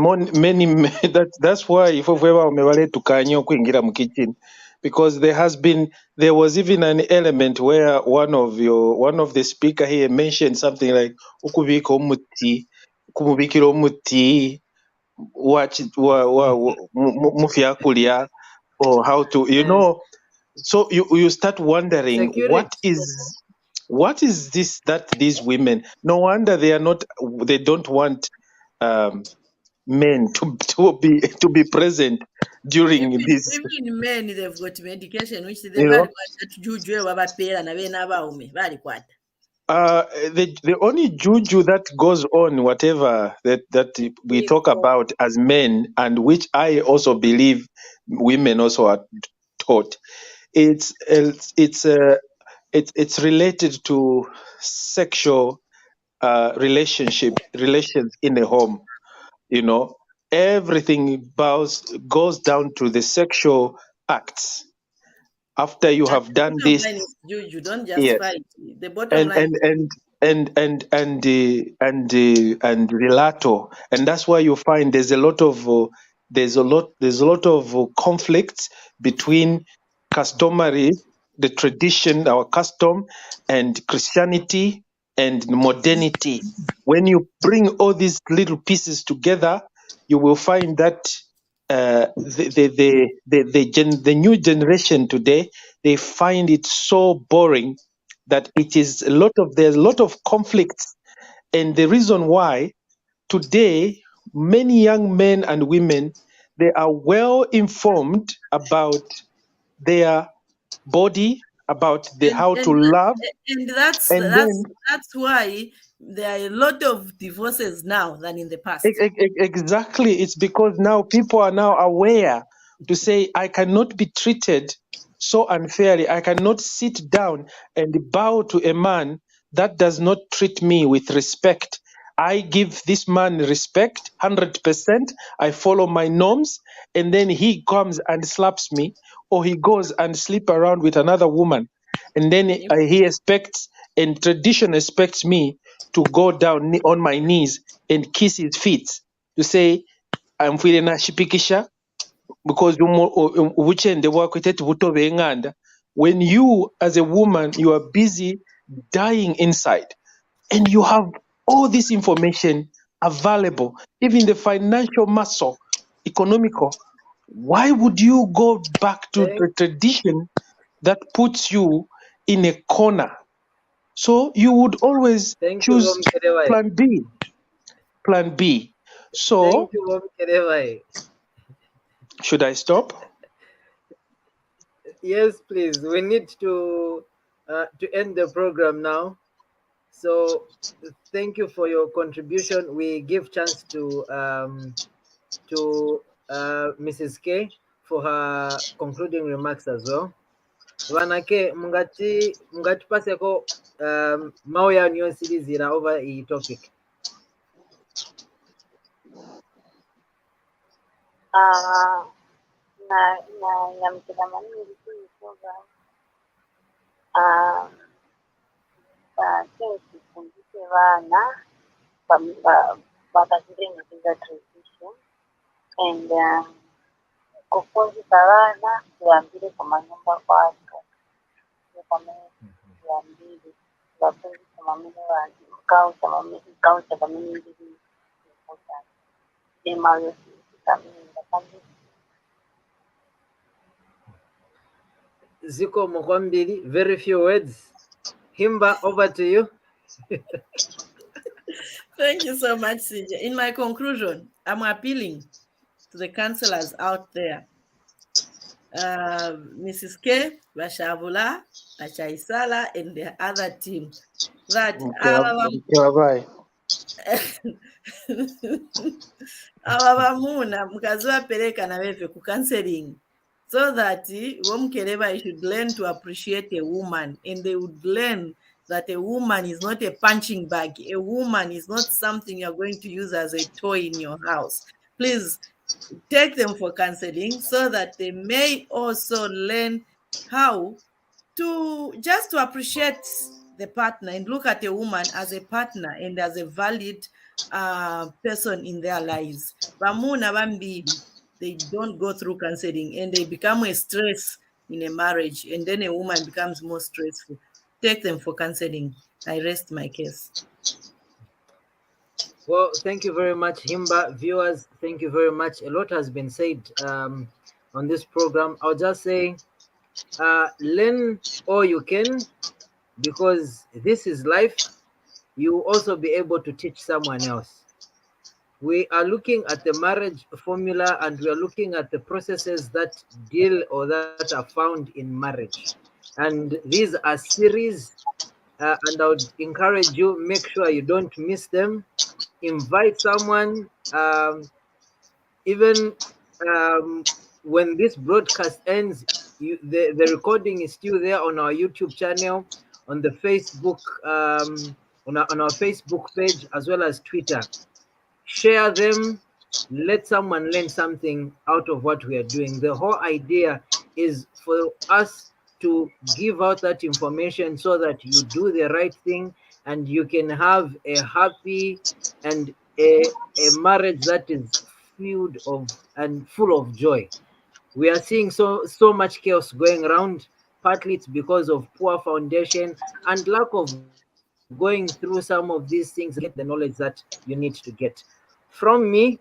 [SPEAKER 8] that's why if tukanyo kuingira mu kitchen, because there was even an element where one of the speaker here mentioned something like ukubika kumubikira omuti mufyakulya, or how to so you start wondering what is this that these women, no wonder they don't want men to be present during this.
[SPEAKER 1] Even men, they've got medication which they
[SPEAKER 8] the only juju that goes on, whatever that we talk about as men, and which I also believe women also are taught, it's related to sexual relations in a home. Everything goes down to the sexual acts. After you have done this,
[SPEAKER 1] you don't just fight. The bottom line
[SPEAKER 8] and relato, and that's why you find there's a lot of conflicts between customary, the tradition, our custom, and Christianity and modernity. When you bring all these little pieces together, you will find that the new generation today, they find it so boring that there's a lot of conflicts. And the reason why today many young men and women, they are well informed about their body, about the how to
[SPEAKER 1] And
[SPEAKER 8] love,
[SPEAKER 1] that's
[SPEAKER 8] and then
[SPEAKER 1] that's why there are a lot of divorces now than in the past.
[SPEAKER 8] exactly, it's because now people are now aware to say, I cannot be treated so unfairly. I cannot sit down and bow to a man that does not treat me with respect. I give this man respect 100%. I follow my norms, and then he comes and slaps me, or he goes and sleep around with another woman, and then he expects, and tradition expects me to go down on my knees and kiss his feet to say I'm feeling a shipikisha because ubuchende bwakwitete buto benganda. When you as a woman, you are busy dying inside, and you have all this information available, even the financial muscle, economical. Why would you go back to the tradition that puts you in a corner? So you would always
[SPEAKER 2] Thank you,
[SPEAKER 8] choose
[SPEAKER 2] Mom Kedewai.
[SPEAKER 8] plan B. Plan B. So
[SPEAKER 2] Thank you, Mom Kedewai.
[SPEAKER 8] should I stop?
[SPEAKER 2] Yes, please. We need to end the program now. So thank you for your contribution. We give chance to Mrs. K for her concluding remarks as well. Vanake mungati paseko mau ya new series ira over a topic.
[SPEAKER 10] Nyamukira maningi kuri program. Kenshi tufundishe vana vakazvirengetedza transition and kufundisa vana kuyambire kumanyumba kwako pamene kuyambire vafundisa mamene vanhu kaucha pamene ndiri important emayoikamenda pamberi.
[SPEAKER 2] Ziko Mokwambili, very few words. Himba, over to you.
[SPEAKER 1] Thank you so much, CJ. In my conclusion, I'm appealing to the counselors out there, Mrs. K, Shaabula, Chaisala, and the other team, that ava vamuna mukazivapereka naveve kucounseling, so that vomukereva should learn to appreciate a woman, and they would learn that a woman is not a punching bag. A woman is not something you're going to use as a toy in your house. Please take them for counseling so that they may also learn how to just to appreciate the partner and look at a woman as a partner and as a valid person in their lives. Vamuna vambili, they don't go through counseling and they become a stress in a marriage, and then a woman becomes more stressful. Take them for counseling. I rest my case.
[SPEAKER 2] Well, thank you very much, Himba. Viewers, thank you very much. A lot has been said on this program. I'll just say, learn all you can, because this is life. You will also be able to teach someone else. We are looking at the marriage formula, and we are looking at the processes that deal or that are found in marriage. And these are series, and I would encourage you, make sure you don't miss them. Invite someone, even when this broadcast ends, the recording is still there on our YouTube channel, on the Facebook, on our Facebook page, as well as Twitter. Share them. Let someone learn something out of what we are doing. The whole idea is for us to give out that information so that you do the right thing and you can have a happy and a marriage that is filled of and full of joy. We are seeing so much chaos going around. Partly it's because of poor foundation and lack of going through some of these things, get the knowledge that you need to get. From me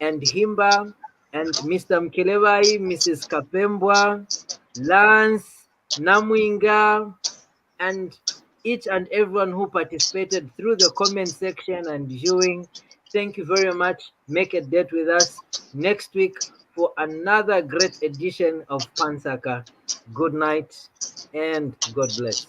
[SPEAKER 2] and Himba and Mr. Mkelevai, Mrs. Kapembwa, Lance, Namwinga, and each and everyone who participated through the comment section and viewing, thank you very much. Make a date with us next week for another great edition of Nsaka. Good night and God bless.